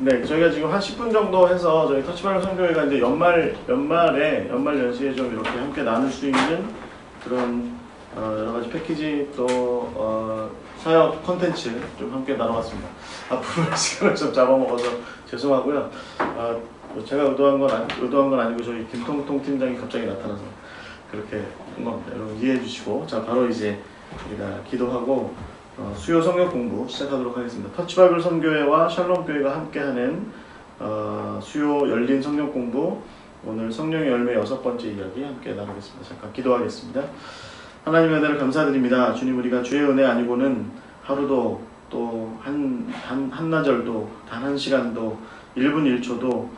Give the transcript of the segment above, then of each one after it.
네, 저희가 지금 한 10분 정도 해서 저희 터치바이블 선교회가 이제 연말 연시에 좀 이렇게 함께 나눌 수 있는 그런 여러 가지 패키지 또 사역 컨텐츠 좀 함께 나눠봤습니다. 앞으로 시간을 좀 잡아먹어서 죄송하고요. 제가 의도한 건 아니고 저희 김통통 팀장이 갑자기 나타나서 그렇게 한 겁니다. 여러분 이해해 주시고, 자 바로 이제 우리가 기도하고 수요 성경 공부 시작하도록 하겠습니다. 터치바이블 선교회와 샬롬교회가 함께하는 수요 열린 성경 공부, 오늘 성령의 열매 6번째 이야기 함께 나누겠습니다. 잠깐 기도하겠습니다. 하나님의 은혜를 감사드립니다. 주님, 우리가 주의 은혜 아니고는 하루도 또 한나절도 단 한 시간도 1분 1초도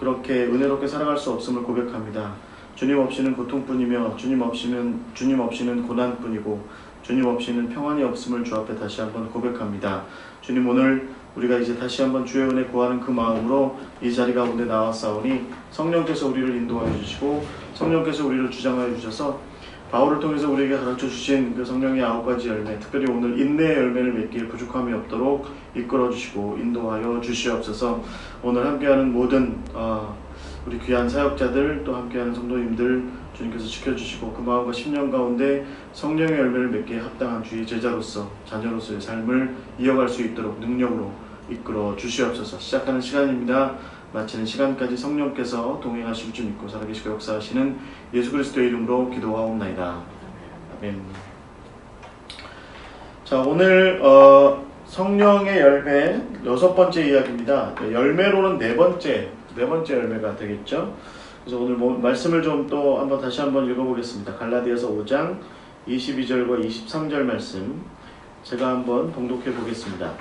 그렇게 은혜롭게 살아갈 수 없음을 고백합니다. 주님 없이는 고통뿐이며 주님 없이는 고난뿐이고 주님 없이는 평안이 없음을 주 앞에 다시 한번 고백합니다. 주님, 오늘 우리가 이제 다시 한번 주의 은혜 구하는 그 마음으로 이 자리 가운데 나왔사오니 성령께서 우리를 인도하여 주시고 성령께서 우리를 주장하여 주셔서 바울을 통해서 우리에게 가르쳐 주신 그 성령의 9가지 열매, 특별히 오늘 인내의 열매를 맺기에 부족함이 없도록 이끌어 주시고 인도하여 주시옵소서. 오늘 함께하는 모든 우리 귀한 사역자들, 또 함께하는 성도님들 주님께서 지켜주시고 그 마음과 심령 가운데 성령의 열매를 맺기에 합당한 주의 제자로서 자녀로서의 삶을 이어갈 수 있도록 능력으로 이끌어 주시옵소서. 시작하는 시간입니다. 마치는 시간까지 성령께서 동행하실 줄 믿고 살아계시고 역사하시는 예수 그리스도의 이름으로 기도하옵나이다. 아멘. 자, 오늘 성령의 열매 6번째 이야기입니다. 열매로는 네 번째 열매가 되겠죠. 그래서 오늘 말씀을 좀 또 다시 한번 읽어보겠습니다. 갈라디아서 5장 22절과 23절 말씀 제가 한번 봉독해 보겠습니다.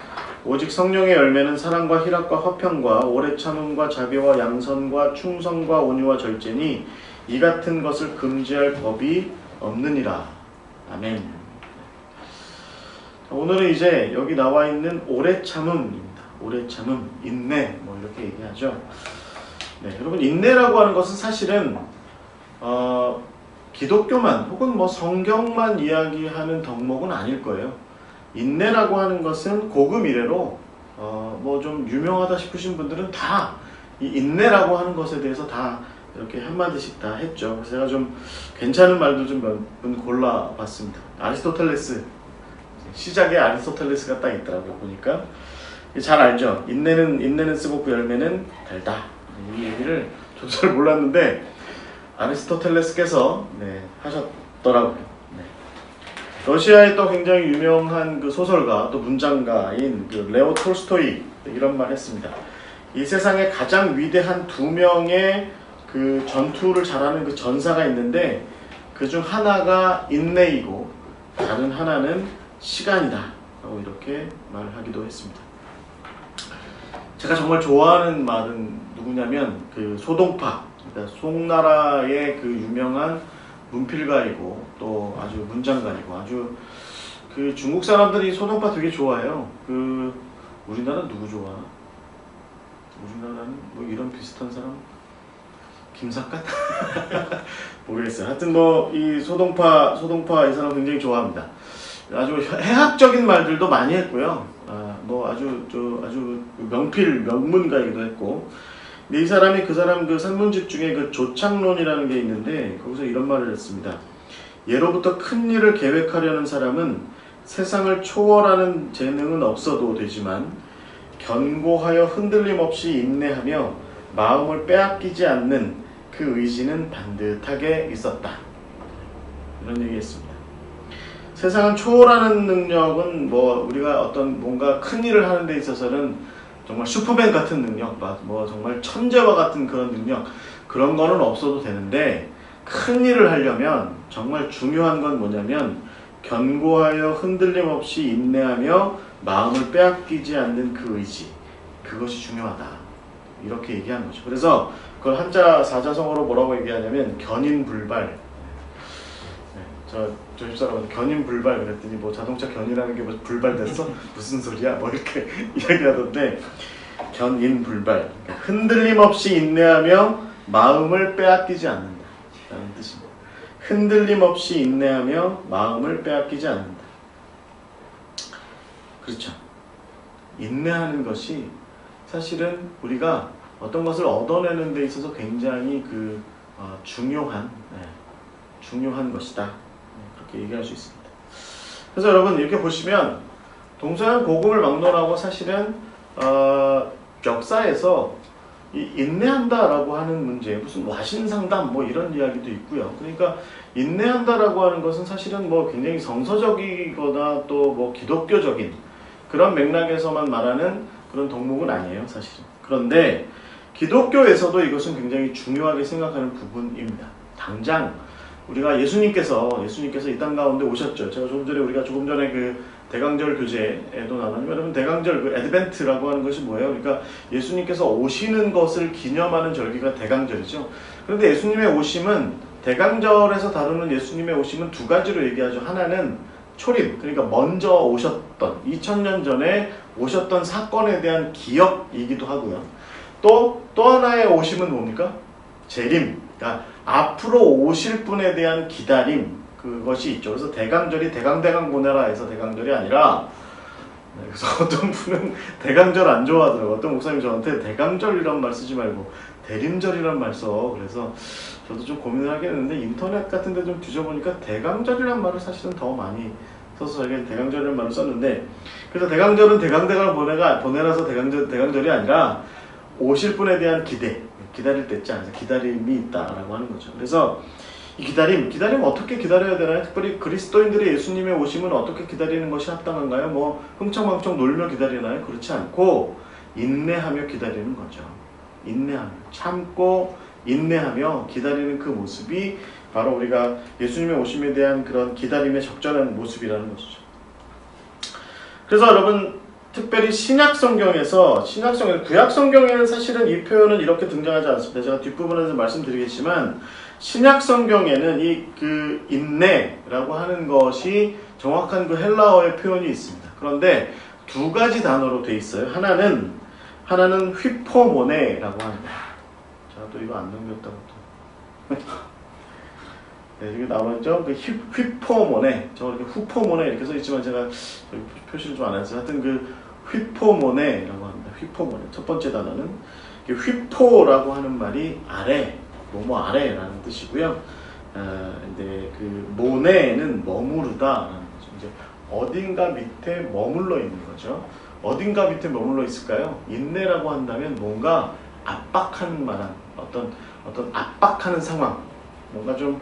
오직 성령의 열매는 사랑과 희락과 화평과 오래 참음과 자비와 양선과 충성과 온유와 절제니 이 같은 것을 금지할 법이 없느니라. 아멘. 오늘은 이제 여기 나와 있는 오래 참음입니다. 오래 참음, 인내 이렇게 얘기하죠. 네, 여러분, 인내라고 하는 것은 사실은 기독교만 혹은 성경만 이야기하는 덕목은 아닐 거예요. 인내라고 하는 것은 고금 이래로 좀 유명하다 싶으신 분들은 다 이 인내라고 하는 것에 대해서 다 이렇게 한마디씩 다 했죠. 그래서 제가 좀 괜찮은 말도 좀 몇 분 골라봤습니다. 아리스토텔레스, 시작에 아리스토텔레스가 딱 있더라고요. 보니까 잘 알죠. 인내는 쓰고 그 열매는 달다. 이 얘기를 저도 잘 몰랐는데 아리스토텔레스께서 하셨더라고요. 러시아의 또 굉장히 유명한 그 소설가 또 문장가인 그 레오 톨스토이 이런 말 했습니다. 이 세상에 가장 위대한 2명의 그 전투를 잘하는 그 전사가 있는데 그 중 하나가 인내이고 다른 하나는 시간이다 라고 이렇게 말하기도 했습니다. 제가 정말 좋아하는 말은 누구냐면 그 소동파, 그러니까 송나라의 그 유명한 문필가이고 또 아주 문장가이고 아주 그 중국 사람들이 소동파 되게 좋아해요. 그 우리나라 누구 좋아? 우리나라는 이런 비슷한 사람? 김삿갓? 모르겠어요. 하여튼 이 소동파 이 사람 굉장히 좋아합니다. 아주 해학적인 말들도 많이 했고요. 아주 명문가이기도 했고. 근데 이 사람이 그 산문집 중에 그 조창론이라는 게 있는데 거기서 이런 말을 했습니다. 예로부터 큰 일을 계획하려는 사람은 세상을 초월하는 재능은 없어도 되지만 견고하여 흔들림 없이 인내하며 마음을 빼앗기지 않는 그 의지는 반듯하게 있었다. 이런 얘기했습니다. 세상을 초월하는 능력은 우리가 뭔가 큰 일을 하는 데 있어서는 정말 슈퍼맨 같은 능력, 정말 천재와 같은 그런 능력, 그런 거는 없어도 되는데 큰 일을 하려면 정말 중요한 건 뭐냐면 견고하여 흔들림 없이 인내하며 마음을 빼앗기지 않는 그 의지, 그것이 중요하다. 이렇게 얘기한 거죠. 그래서 그걸 한자 사자성어로 뭐라고 얘기하냐면 견인불발. 저 집사람은 견인불발 그랬더니 자동차 견이라는 게 불발됐어? 무슨 소리야? 이렇게 이야기하던데 견인불발, 그러니까 흔들림 없이 인내하며 마음을 빼앗기지 않는다 라는 뜻입니다. 흔들림 없이 인내하며 마음을 빼앗기지 않는다. 그렇죠. 인내하는 것이 사실은 우리가 어떤 것을 얻어내는 데 있어서 굉장히 중요한 것이다. 그렇게 얘기할 수 있습니다. 그래서 여러분 이렇게 보시면 동서양 복음을 막론하고 사실은 역사에서 이 인내한다라고 하는 문제, 무슨 와신상담 뭐 이런 이야기도 있고요. 그러니까 인내한다라고 하는 것은 사실은 뭐 굉장히 성서적이거나 또 뭐 기독교적인 그런 맥락에서만 말하는 그런 덕목은 아니에요, 사실은. 그런데 기독교에서도 이것은 굉장히 중요하게 생각하는 부분입니다. 당장 우리가 예수님께서 이 땅 가운데 오셨죠. 제가 조금 전에 그 대강절 교재에도 나왔는데, 여러분 대강절 그 애드벤트라고 하는 것이 뭐예요? 그러니까 예수님께서 오시는 것을 기념하는 절기가 대강절이죠. 그런데 예수님의 오심은 대강절에서 다루는 예수님의 오심은 두 가지로 얘기하죠. 하나는 초림, 그러니까 먼저 오셨던 2000년 전에 오셨던 사건에 대한 기억이기도 하고요. 또 하나의 오심은 뭡니까? 재림, 그러니까 앞으로 오실 분에 대한 기다림, 그것이 있죠. 그래서 대강절이 대강 보내라 해서 대강절이 아니라, 그래서 어떤 분은 대강절 안 좋아하더라고요. 어떤 목사님이 저한테 대강절이란 말 쓰지 말고 대림절이란 말 써. 그래서 저도 좀 고민을 하겠는데 인터넷 같은 데 좀 뒤져보니까 대강절이란 말을 사실은 더 많이 써서 저희가 대강절이라는 말을 썼는데, 그래서 대강절은 대강을 보내라서 대강절이 아니라 오실 분에 대한 기다릴 때자, 기다림이 있다라고 하는 거죠. 그래서 이 기다림 어떻게 기다려야 되나요? 특별히 그리스도인들의 예수님의 오심은 어떻게 기다리는 것이 합당한가요? 뭐 흥청망청 놀며 기다리나요? 그렇지 않고 인내하며 기다리는 거죠. 인내하며, 참고 인내하며 기다리는 그 모습이 바로 우리가 예수님의 오심에 대한 그런 기다림의 적절한 모습이라는 것이죠. 그래서 여러분 특별히 구약 성경에는 사실은 이 표현은 이렇게 등장하지 않습니다. 제가 뒷부분에서 말씀드리겠지만 신약 성경에는 그 인내라고 하는 것이 정확한 그 헬라어의 표현이 있습니다. 그런데 두 가지 단어로 돼 있어요. 하나는 휘포모네라고 합니다. 자, 또 이거 안 넘겼다고 또. 네, 이게 나오죠. 그 휘포모네, 저 이렇게 후포모네 이렇게 써 있지만 제가 표시를 좀 안 했어요. 하여튼 그 휘포모네라고 합니다. 휘포모네. 첫 번째 단어는 휘포라고 하는 말이 아래, 뭐뭐 아래라는 뜻이고요. 근데 그 모네는 머무르다라는 거죠. 이제 어딘가 밑에 머물러 있는 거죠. 어딘가 밑에 머물러 있을까요? 인내라고 한다면 뭔가 압박하는 만한 어떤 압박하는 상황, 뭔가 좀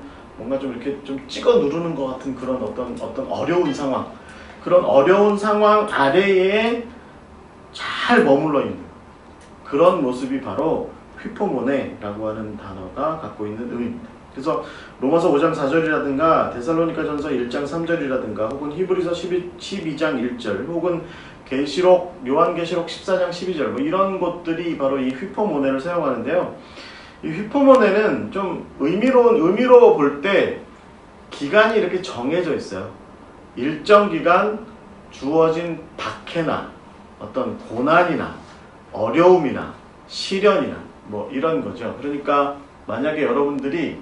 이렇게 좀 찍어 누르는 것 같은 그런 어떤 어려운 상황, 그런 어려운 상황 아래에 잘 머물러 있는 그런 모습이 바로 휘포모네라고 하는 단어가 갖고 있는 의미입니다. 그래서 로마서 5장 4절이라든가 데살로니가전서 1장 3절이라든가 혹은 히브리서 12장 1절 혹은 요한계시록 14장 12절 뭐 이런 것들이 바로 이 휘포모네를 사용하는데요. 이 휘포모네는 좀 의미로 볼 때 기간이 이렇게 정해져 있어요. 일정 기간 주어진 박해나 어떤 고난이나 어려움이나 시련이나 뭐 이런 거죠. 그러니까 만약에 여러분들이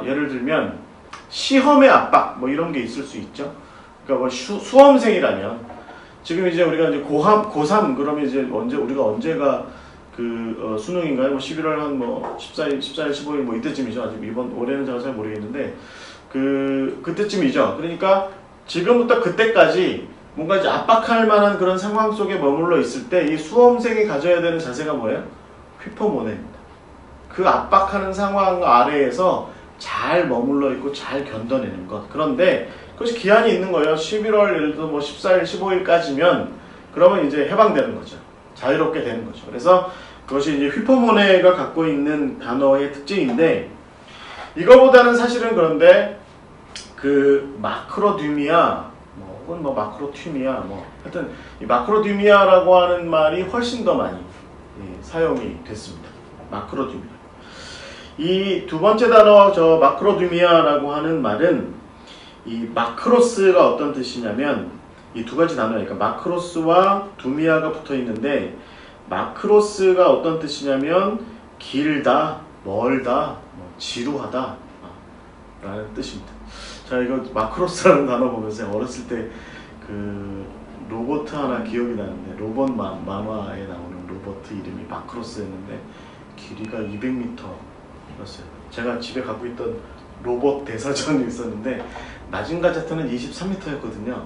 예를 들면 시험의 압박 뭐 이런 게 있을 수 있죠. 그러니까 뭐 수험생이라면 지금 이제 우리가 이제 고3 그러면 이제 언제가 수능인가요? 뭐 11월 한 뭐 14일, 15일 뭐 이때쯤이죠. 아직 올해는 제가 잘 모르겠는데 그때쯤이죠. 그러니까 지금부터 그때까지 뭔가 이제 압박할 만한 그런 상황 속에 머물러 있을 때 이 수험생이 가져야 되는 자세가 뭐예요? 휘포모네입니다. 그 압박하는 상황 아래에서 잘 머물러 있고 잘 견뎌내는 것. 그런데 그것이 기한이 있는 거예요. 11월 예를 들어 뭐 14일, 15일까지면 그러면 이제 해방되는 거죠. 자유롭게 되는 거죠. 그래서 그것이 이제 휘포모네가 갖고 있는 단어의 특징인데, 이거보다는 사실은 그런데 그 마크로듀미아 혹은 뭐 마크로튀미아 뭐 하여튼 이 마크로듀미아라고 하는 말이 훨씬 더 많이 사용이 됐습니다. 마크로듀미아. 이 두 번째 단어 저 마크로듀미아라고 하는 말은 이 마크로스가 어떤 뜻이냐면 이 두 가지 단어니까 마크로스와 두미아가 붙어 있는데, 마크로스가 어떤 뜻이냐면 길다, 멀다, 지루하다 라는 뜻입니다. 자, 이거 마크로스라는 단어 보면서 어렸을 때 로봇 하나 기억이 나는데 로봇 만화에 나오는 로봇 이름이 마크로스였는데 길이가 200m였어요. 제가 집에 갖고 있던 로봇 대사전이 있었는데 낮은 가제트는 23m였거든요.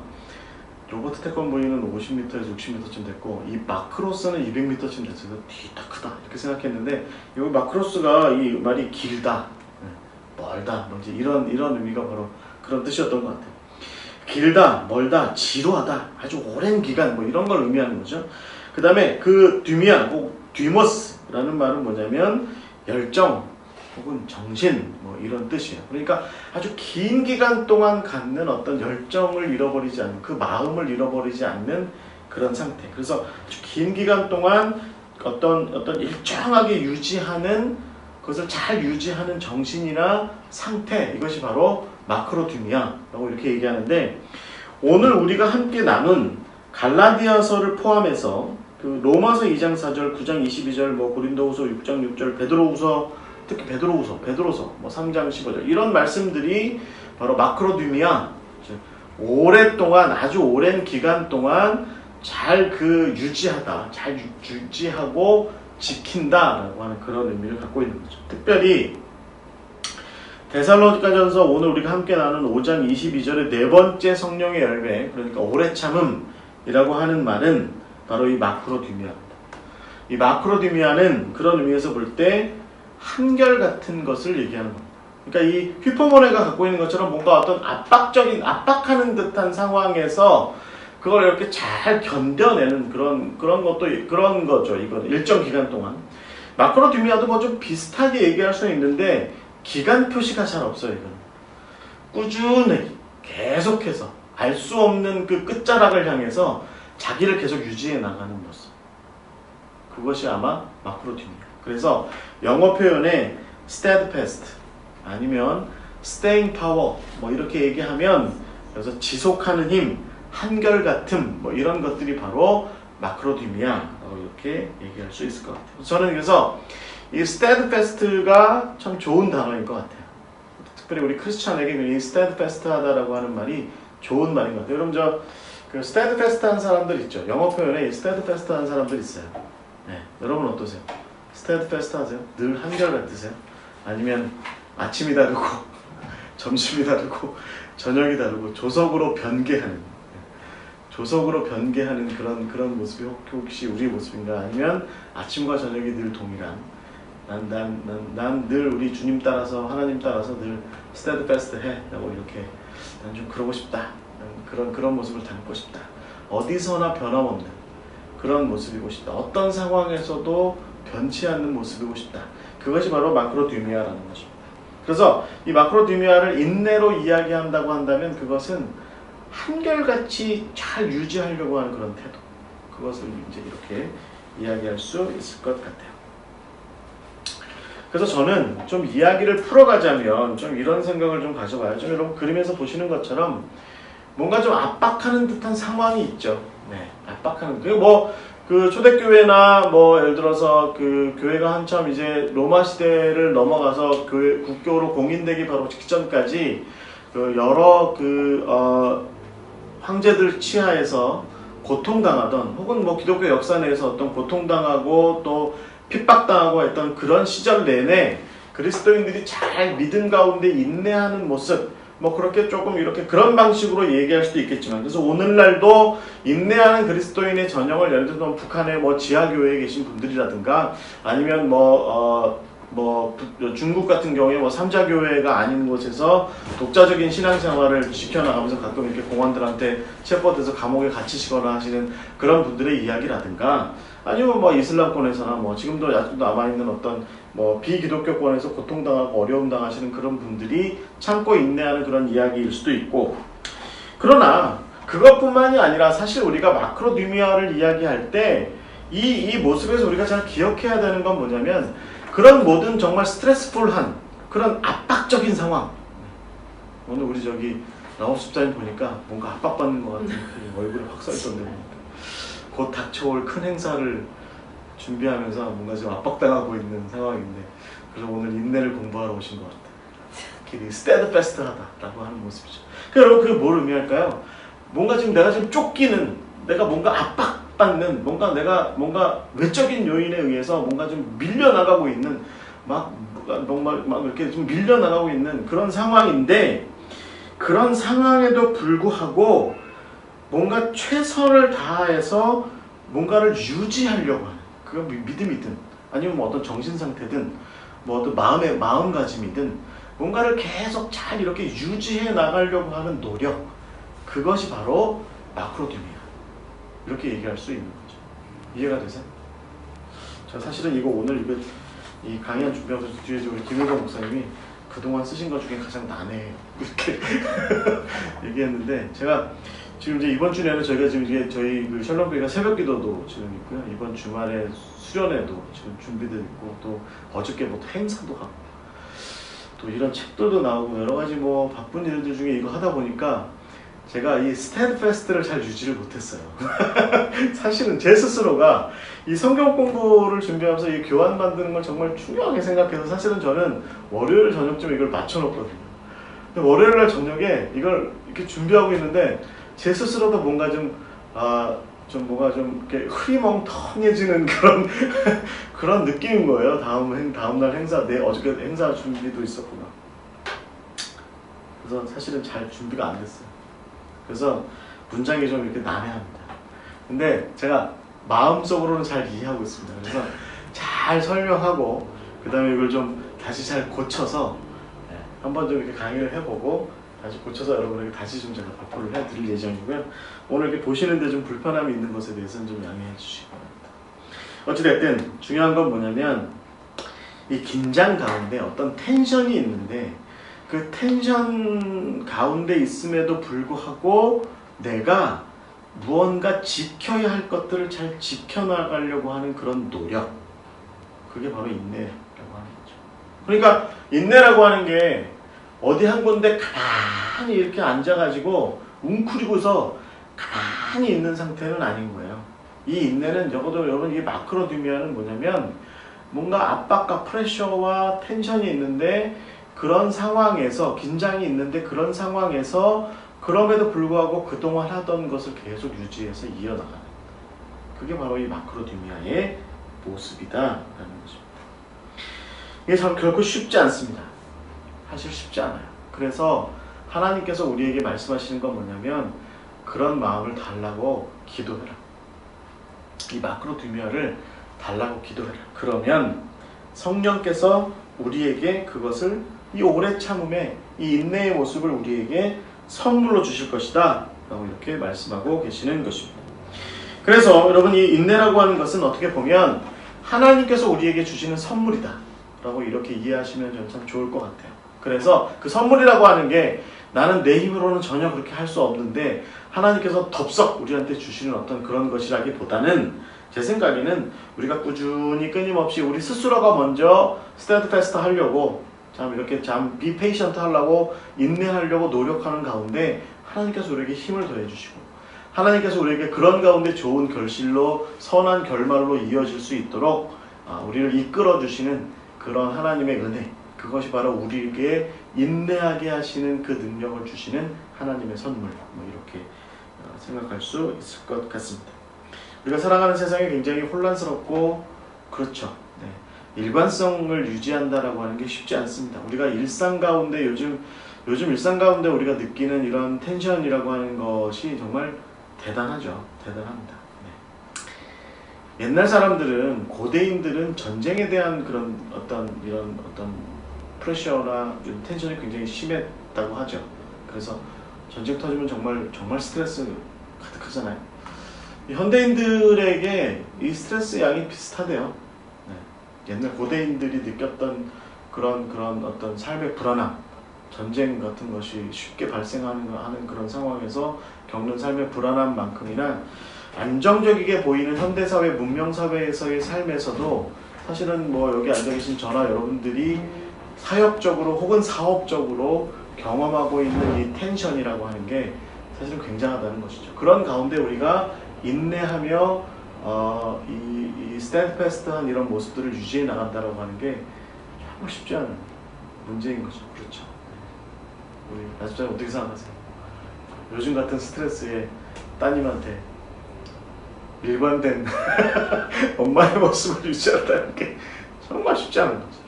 로버트 태권브이는 50m에서 60m쯤 됐고 이 마크로스는 200m쯤 됐어요. 뒤다 크다 이렇게 생각했는데 여기 마크로스가 이 말이 길다, 멀다, 뭔지 이런 의미가 바로 그런 뜻이었던 것 같아요. 길다, 멀다, 지루하다, 아주 오랜 기간 뭐 이런 걸 의미하는 거죠. 그 다음에 그 듀미아, 꼭 듀머스라는 말은 뭐냐면 열정 혹은 정신 뭐 이런 뜻이에요. 그러니까 아주 긴 기간 동안 갖는 어떤 열정을 잃어버리지 않는, 그 마음을 잃어버리지 않는 그런 상태. 그래서 아주 긴 기간 동안 어떤 일정하게 유지하는, 그것을 잘 유지하는 정신이나 상태, 이것이 바로 마크로듀미아라고 이렇게 얘기하는데, 오늘 우리가 함께 나눈 갈라디아서를 포함해서 그 로마서 2장 4절, 9장 22절, 뭐 고린도후서 6장 6절, 베드로후서, 특히 베드로서 뭐 3장 15절 이런 말씀들이 바로 마크로듀미아, 오랫동안, 아주 오랜 기간 동안 잘 유지하다, 잘 유지하고 지킨다라고 하는 그런 의미를 갖고 있는 거죠. 특별히 데살로니가전서 오늘 우리가 함께 나눈 5장 22절의 네 번째 성령의 열매, 그러니까 오래 참음이라고 하는 말은 바로 이 마크로듀미아입니다. 이 마크로듀미아는 그런 의미에서 볼 때 한결같은 것을 얘기하는 겁니다. 그러니까 이 휘포모네가 갖고 있는 것처럼 뭔가 어떤 압박하는 듯한 상황에서 그걸 이렇게 잘 견뎌내는 그런 거죠. 이건 일정 기간 동안. 마크로듀미아도 뭐 좀 비슷하게 얘기할 수는 있는데 기간 표시가 잘 없어요. 이건 꾸준히 계속해서 알 수 없는 그 끝자락을 향해서 자기를 계속 유지해 나가는 모습. 그것이 아마 마크로듀미아. 그래서 영어 표현에 steadfast 아니면 staying power 뭐 이렇게 얘기하면, 그래서 지속하는 힘, 한결같음 뭐 이런 것들이 바로 마크로듀미아라고 이렇게 얘기할 수 있을 것 같아요. 저는 그래서 이 steadfast가 참 좋은 단어인 것 같아요. 특별히 우리 크리스찬에게 이 steadfast하다라고 하는 말이 좋은 말인 것 같아요. 여러분 그 steadfast한 사람들 있죠. 영어 표현에 steadfast한 사람들 있어요. 네, 여러분 어떠세요? steadfast 하세요? 늘 한결같으세요? 아니면 아침이 다르고 점심이 다르고 저녁이 다르고 조석으로 변개하는 그런 모습이 혹시 우리 모습인가? 아니면 아침과 저녁이 늘 동일한, 난 늘 우리 주님 따라서, 하나님 따라서 늘 steadfast 해 라고 이렇게, 난 좀 그러고 싶다, 그런 모습을 담고 싶다, 어디서나 변함없는 그런 모습이고 싶다, 어떤 상황에서도 변치 않는 모습이고 싶다. 그것이 바로 마크로듀미아라는 것입니다. 그래서 이 마크로듀미아를 인내로 이야기한다고 한다면 그것은 한결같이 잘 유지하려고 하는 그런 태도, 그것을 이제 이렇게 이야기할 수 있을 것 같아요. 그래서 저는 좀 이야기를 풀어가자면 좀 이런 생각을 좀 가져봐요. 좀 여러분 그림에서 보시는 것처럼 뭔가 좀 압박하는 듯한 상황이 있죠. 네, 압박하는. 그 초대교회나 뭐 예를 들어서 그 교회가 한참 이제 로마 시대를 넘어가서 국교로 공인되기 바로 직전까지 그 여러 황제들 치하에서 고통당하던, 혹은 뭐 기독교 역사 내에서 어떤 고통당하고 또 핍박당하고 했던 그런 시절 내내 그리스도인들이 잘 믿음 가운데 인내하는 모습, 뭐 그렇게 조금 이렇게 그런 방식으로 얘기할 수도 있겠지만, 그래서 오늘날도 인내하는 그리스도인의 전형을 예를 들면 북한의 뭐 지하교회에 계신 분들이라든가, 아니면 중국 같은 경우에 뭐 삼자교회가 아닌 곳에서 독자적인 신앙생활을 지켜나가면서 가끔 이렇게 공안들한테 체포돼서 감옥에 갇히시거나 하시는 그런 분들의 이야기라든가, 아니면 뭐 이슬람권에서나 뭐 지금도 아직도 남아있는 어떤 뭐 비기독교권에서 고통당하고 어려움 당하시는 그런 분들이 참고 인내하는 그런 이야기일 수도 있고, 그러나 그것뿐만이 아니라 사실 우리가 마크로듀미아를 이야기할 때 이 모습에서 우리가 잘 기억해야 되는 건 뭐냐면, 그런 모든 정말 스트레스풀한 그런 압박적인 상황, 오늘 우리 라오 집사님 보니까 뭔가 압박받는 것 같은 얼굴에 확 써있던데, 곧 닥쳐올 큰 행사를 준비하면서 뭔가 좀 압박당하고 있는 상황인데, 그래서 오늘 인내를 공부하러 오신 것 같아요. 길이 steadfast하다라고 하는 모습이죠. 여러분 그게 뭘 의미할까요? 뭔가 지금 내가 지금 쫓기는, 뭔가 압박받는, 뭔가 외적인 요인에 의해서 뭔가 좀 밀려나가고 있는, 막 이렇게 좀 밀려나가고 있는 그런 상황인데, 그런 상황에도 불구하고 뭔가 최선을 다해서 뭔가를 유지하려고 하는, 그건 믿음이든 아니면 뭐 어떤 정신 상태든 뭐 어떤 마음가짐이든 뭔가를 계속 잘 이렇게 유지해 나가려고 하는 노력, 그것이 바로 마크로디미아, 이렇게 얘기할 수 있는 거죠. 이해가 되세요? 저 사실은 이거 오늘 이 강연 준비하면서 뒤에 우리 김효경 목사님이 그동안 쓰신 것 중에 가장 난해해요, 이렇게 얘기했는데, 제가 지금 이제 이번 주에는 저희가 지금 이게 저희 그 샬롬교회가 새벽 기도도 지금 있고요. 이번 주말에 수련회도 지금 준비되어 있고, 또 어저께 뭐 행사도 하고, 또 이런 책들도 나오고 여러 가지 뭐 바쁜 일들 중에 이거 하다 보니까 제가 이 스테드패스트를 잘 유지를 못했어요. 사실은 제 스스로가 이 성경 공부를 준비하면서 이 교환 만드는 걸 정말 중요하게 생각해서 사실은 저는 월요일 저녁쯤에 이걸 맞춰놓거든요. 근데 월요일 날 저녁에 이걸 이렇게 준비하고 있는데 제 스스로도 뭔가 뭔가 좀 이렇게 흐리멍텅해지는 그런 그런 느낌인 거예요. 다음날 행사, 어저께 행사 준비도 있었구나. 그래서 사실은 잘 준비가 안 됐어요. 그래서 문장이 좀 이렇게 난해합니다. 근데 제가 마음속으로는 잘 이해하고 있습니다. 그래서 잘 설명하고, 그 다음에 이걸 좀 다시 잘 고쳐서 한번 좀 이렇게 강의를 해보고 다시 고쳐서 여러분에게 다시 좀 제가 발표를 해드릴 예정이고요. 오늘 이렇게 보시는데 좀 불편함이 있는 것에 대해서는 좀 양해해 주시기 바랍니다. 어찌됐든 중요한 건 뭐냐면, 이 긴장 가운데 어떤 텐션이 있는데, 그 텐션 가운데 있음에도 불구하고 내가 무언가 지켜야 할 것들을 잘 지켜나가려고 하는 그런 노력, 그게 바로 인내라고 하는 거죠. 그러니까 인내라고 하는 게 어디 한 군데 가만히 이렇게 앉아가지고 웅크리고서 가만히 있는 상태는 아닌 거예요. 이 인내는 적어도 여러분, 이 마크로디미아는 뭐냐면, 뭔가 압박과 프레셔와 텐션이 있는데, 그런 상황에서 긴장이 있는데, 그런 상황에서 그럼에도 불구하고 그동안 하던 것을 계속 유지해서 이어나가는, 그게 바로 이 마크로디미아의 모습이다라는 거죠. 이게 참 결코 쉽지 않습니다. 사실 쉽지 않아요. 그래서 하나님께서 우리에게 말씀하시는 건 뭐냐면, 그런 마음을 달라고 기도해라. 이 마크로디미아를 달라고 기도해라. 그러면 성령께서 우리에게 그것을, 이 오래 참음의 이 인내의 모습을 우리에게 선물로 주실 것이다 라고 이렇게 말씀하고 계시는 것입니다. 그래서 여러분, 이 인내라고 하는 것은 어떻게 보면 하나님께서 우리에게 주시는 선물이다 라고 이렇게 이해하시면 저는 참 좋을 것 같아요. 그래서 그 선물이라고 하는 게 나는 내 힘으로는 전혀 그렇게 할 수 없는데 하나님께서 덥석 우리한테 주시는 어떤 그런 것이라기보다는, 제 생각에는 우리가 꾸준히 끊임없이 우리 스스로가 먼저 스테드패스트 하려고, 이렇게 be patient 하려고, 인내하려고 노력하는 가운데 하나님께서 우리에게 힘을 더해 주시고, 하나님께서 우리에게 그런 가운데 좋은 결실로, 선한 결말로 이어질 수 있도록 우리를 이끌어 주시는 그런 하나님의 은혜, 그것이 바로 우리에게 인내하게 하시는 그 능력을 주시는 하나님의 선물, 이렇게 생각할 수 있을 것 같습니다. 우리가 살아가는 세상이 굉장히 혼란스럽고, 그렇죠. 일관성을 유지한다라고 하는 게 쉽지 않습니다. 우리가 일상 가운데 요즘 일상 가운데 우리가 느끼는 이런 텐션이라고 하는 것이 정말 대단하죠. 대단합니다. 옛날 사람들은, 고대인들은 전쟁에 대한 그런 어떤 프레셔나 텐션이 굉장히 심했다고 하죠. 그래서 전쟁 터지면 정말 스트레스 가득하잖아요. 현대인들에게 이 스트레스 양이 비슷하대요. 옛날 고대인들이 느꼈던 그런 어떤 삶의 불안함, 전쟁 같은 것이 쉽게 발생하는 그런 상황에서 겪는 삶의 불안함만큼이나 안정적이게 보이는 현대사회, 문명사회에서의 삶에서도 사실은 뭐 여기 앉아 계신 저나 여러분들이 사역적으로 혹은 사업적으로 경험하고 있는 이 텐션이라고 하는 게 사실은 굉장하다는 것이죠. 그런 가운데 우리가 인내하며 이 스탠드패스트한 이런 모습들을 유지해 나간다라고 하는 게 정말 쉽지 않은 문제인 거죠. 그렇죠. 우리 나집사님 어떻게 생각하세요? 요즘 같은 스트레스에 따님한테 일관된 엄마의 모습을 유지한다는 게 정말 쉽지 않은 거죠.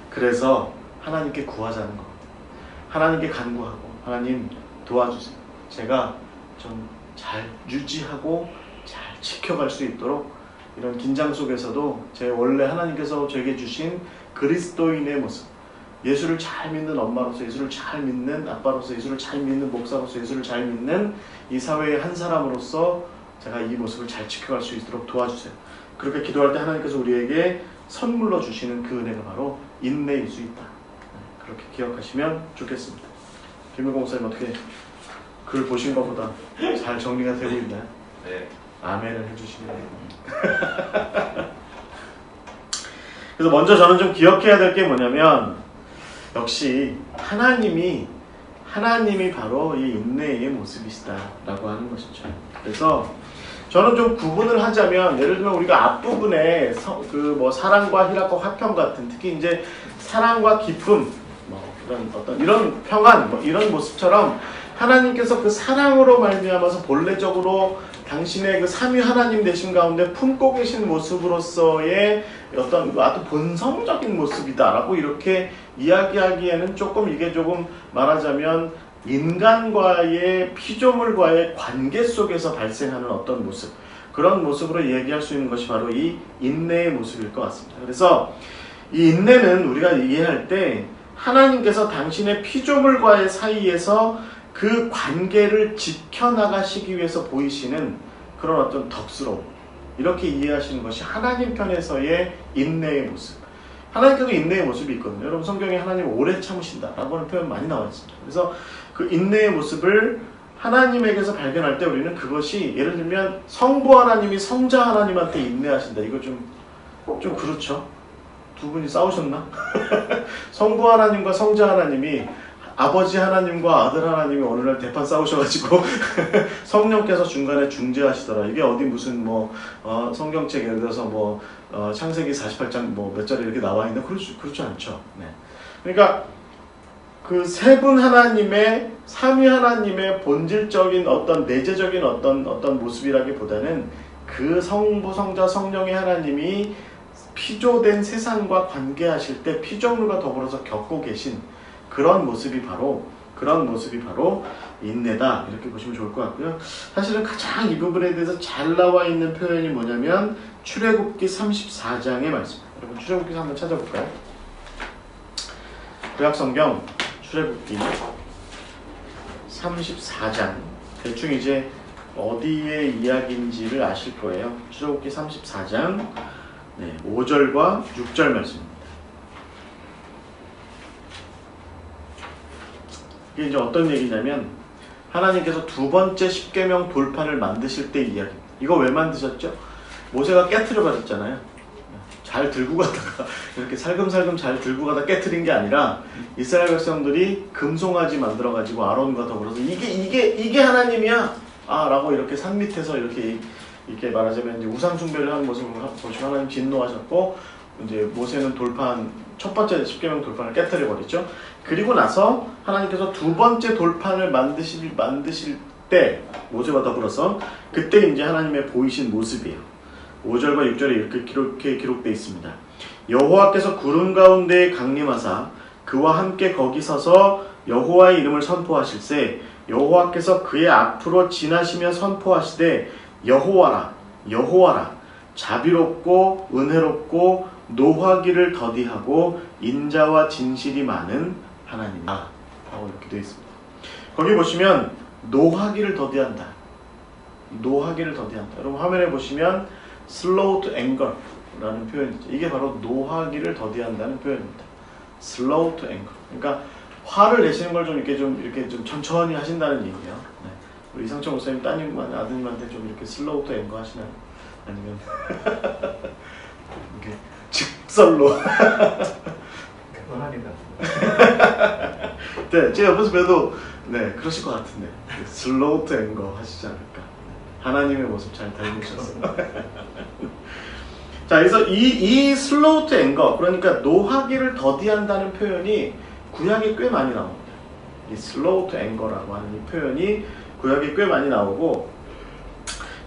그래서 하나님께 구하자는 거. 하나님께 간구하고 하나님 도와주세요. 제가 좀 잘 유지하고 잘 지켜갈 수 있도록 이런 긴장 속에서도 제 원래 하나님께서 저에게 주신 그리스도인의 모습, 예수를 잘 믿는 엄마로서, 예수를 잘 믿는 아빠로서, 예수를 잘 믿는 목사로서, 예수를 잘 믿는 이 사회의 한 사람으로서 제가 이 모습을 잘 지켜갈 수 있도록 도와주세요. 그렇게 기도할 때 하나님께서 우리에게 선물로 주시는 그 은혜가 바로 인내일 수 있다. 그렇게 기억하시면 좋겠습니다. 김일공 목사님 어떻게 글 보신 것보다 잘 정리가 되고 있나요? 네. 아멘을 해주시면 그래서 먼저 저는 좀 기억해야 될 게 뭐냐면 역시 하나님이 바로 이 인내의 모습이시다라고 하는 것이죠. 그래서 저는 좀 구분을 하자면 예를 들면 우리가 앞부분에 사랑과 희락과 화평 같은 특히 이제 사랑과 기쁨 이런 평안 이런 모습처럼 하나님께서 그 사랑으로 말미암아서 본래적으로 당신의 그 삼위 하나님 되신 가운데 품고 계신 모습으로서의 어떤 아주 본성적인 모습이다라고 이렇게 이야기하기에는 이게 조금 말하자면 인간과의 피조물과의 관계 속에서 발생하는 어떤 모습, 그런 모습으로 얘기할 수 있는 것이 바로 이 인내의 모습일 것 같습니다. 그래서 이 인내는 우리가 이해할 때 하나님께서 당신의 피조물과의 사이에서 그 관계를 지켜나가시기 위해서 보이시는 그런 어떤 덕스러움, 이렇게 이해하시는 것이 하나님 편에서의 인내의 모습. 하나님께도 인내의 모습이 있거든요. 여러분 성경에 하나님 오래 참으신다 라고 하는 표현 많이 나와 있습니다. 그래서 그 인내의 모습을 하나님에게서 발견할 때 우리는 그것이 예를 들면 성부 하나님이 성자 하나님한테 인내하신다. 이거 좀 그렇죠. 두 분이 싸우셨나? 성부 하나님과 성자 하나님이 아버지 하나님과 아들 하나님이 어느 날 대판 싸우셔가지고 성령께서 중간에 중재하시더라. 이게 어디 무슨 성경책 예를 들어서 창세기 48장 몇 절에 이렇게 나와 있나? 그렇지 않죠. 네. 그러니까 그 세 분 하나님의 삼위 하나님의 본질적인 어떤 내재적인 어떤 모습이라기보다는 그 성부 성자 성령의 하나님이 피조된 세상과 관계하실 때 피조물과 더불어서 겪고 계신 그런 모습이 바로 인내다, 이렇게 보시면 좋을 것 같고요. 사실은 가장 이 부분에 대해서 잘 나와 있는 표현이 뭐냐면 출애굽기 34장의 말씀입니다. 여러분 출애굽기 한번 찾아볼까요? 구약성경 출애굽기 34장, 대충 이제 어디의 이야기인지를 아실 거예요. 출애굽기 34장 5절과 6절 말씀입니다. 이게 이제 어떤 얘기냐면 하나님께서 두 번째 십계명 돌판을 만드실 때 이야기입니다. 이거 왜 만드셨죠? 모세가 깨트려 받았잖아요. 잘 들고 가다가 이렇게 살금살금 잘 들고 가다 깨트린 게 아니라 이스라엘 백성들이 금송아지 만들어 가지고 아론과 더불어서 이게 하나님이야 라고 이렇게 산 밑에서 이렇게 말하자면 이제 우상 숭배를 하는 모습을 보시고 하나님 진노하셨고, 이제 모세는 첫 번째 십계명 돌판을 깨트려 버렸죠. 그리고 나서 하나님께서 두 번째 돌판을 만드실 때 모세와 더불어서 그때 이제 하나님의 보이신 모습이에요. 5절과 6절에 이렇게 기록되어 있습니다. 여호와께서 구름 가운데에 강림하사 그와 함께 거기 서서 여호와의 이름을 선포하실세 여호와께서 그의 앞으로 지나시며 선포하시되 여호와라 여호와라 자비롭고 은혜롭고 노하기를 더디하고 인자와 진실이 많은 하나님이다 라고 이렇게 되어 있습니다. 거기 보시면 노하기를 더디한다. 여러분 화면에 보시면 slow to anger 라는 표현이죠. 이게 바로 노하기를 더디한다는 표현입니다. slow to anger. 그러니까 화를 내시는 걸 좀 이렇게 좀 천천히 하신다는 얘기예요. 네. 우리 이상철 목사님 아드님한테 좀 이렇게 슬로우 투 앵거 하시나요? 아니면 이렇게 직설로 그건 아닌 것 같은데. 네, 제 옆에서 봬도 그러실 것 같은데 슬로우 투 앵거 하시지 않을까. 하나님의 모습 잘 닮으셨어요. 자, 그래서 이 슬로우 투 앵거, 그러니까 노하기를 더디한다는 표현이 구약에 꽤 많이 나옵니다. 이 슬로우 투 앵거라고 하는 이 표현이 구약에 꽤 많이 나오고,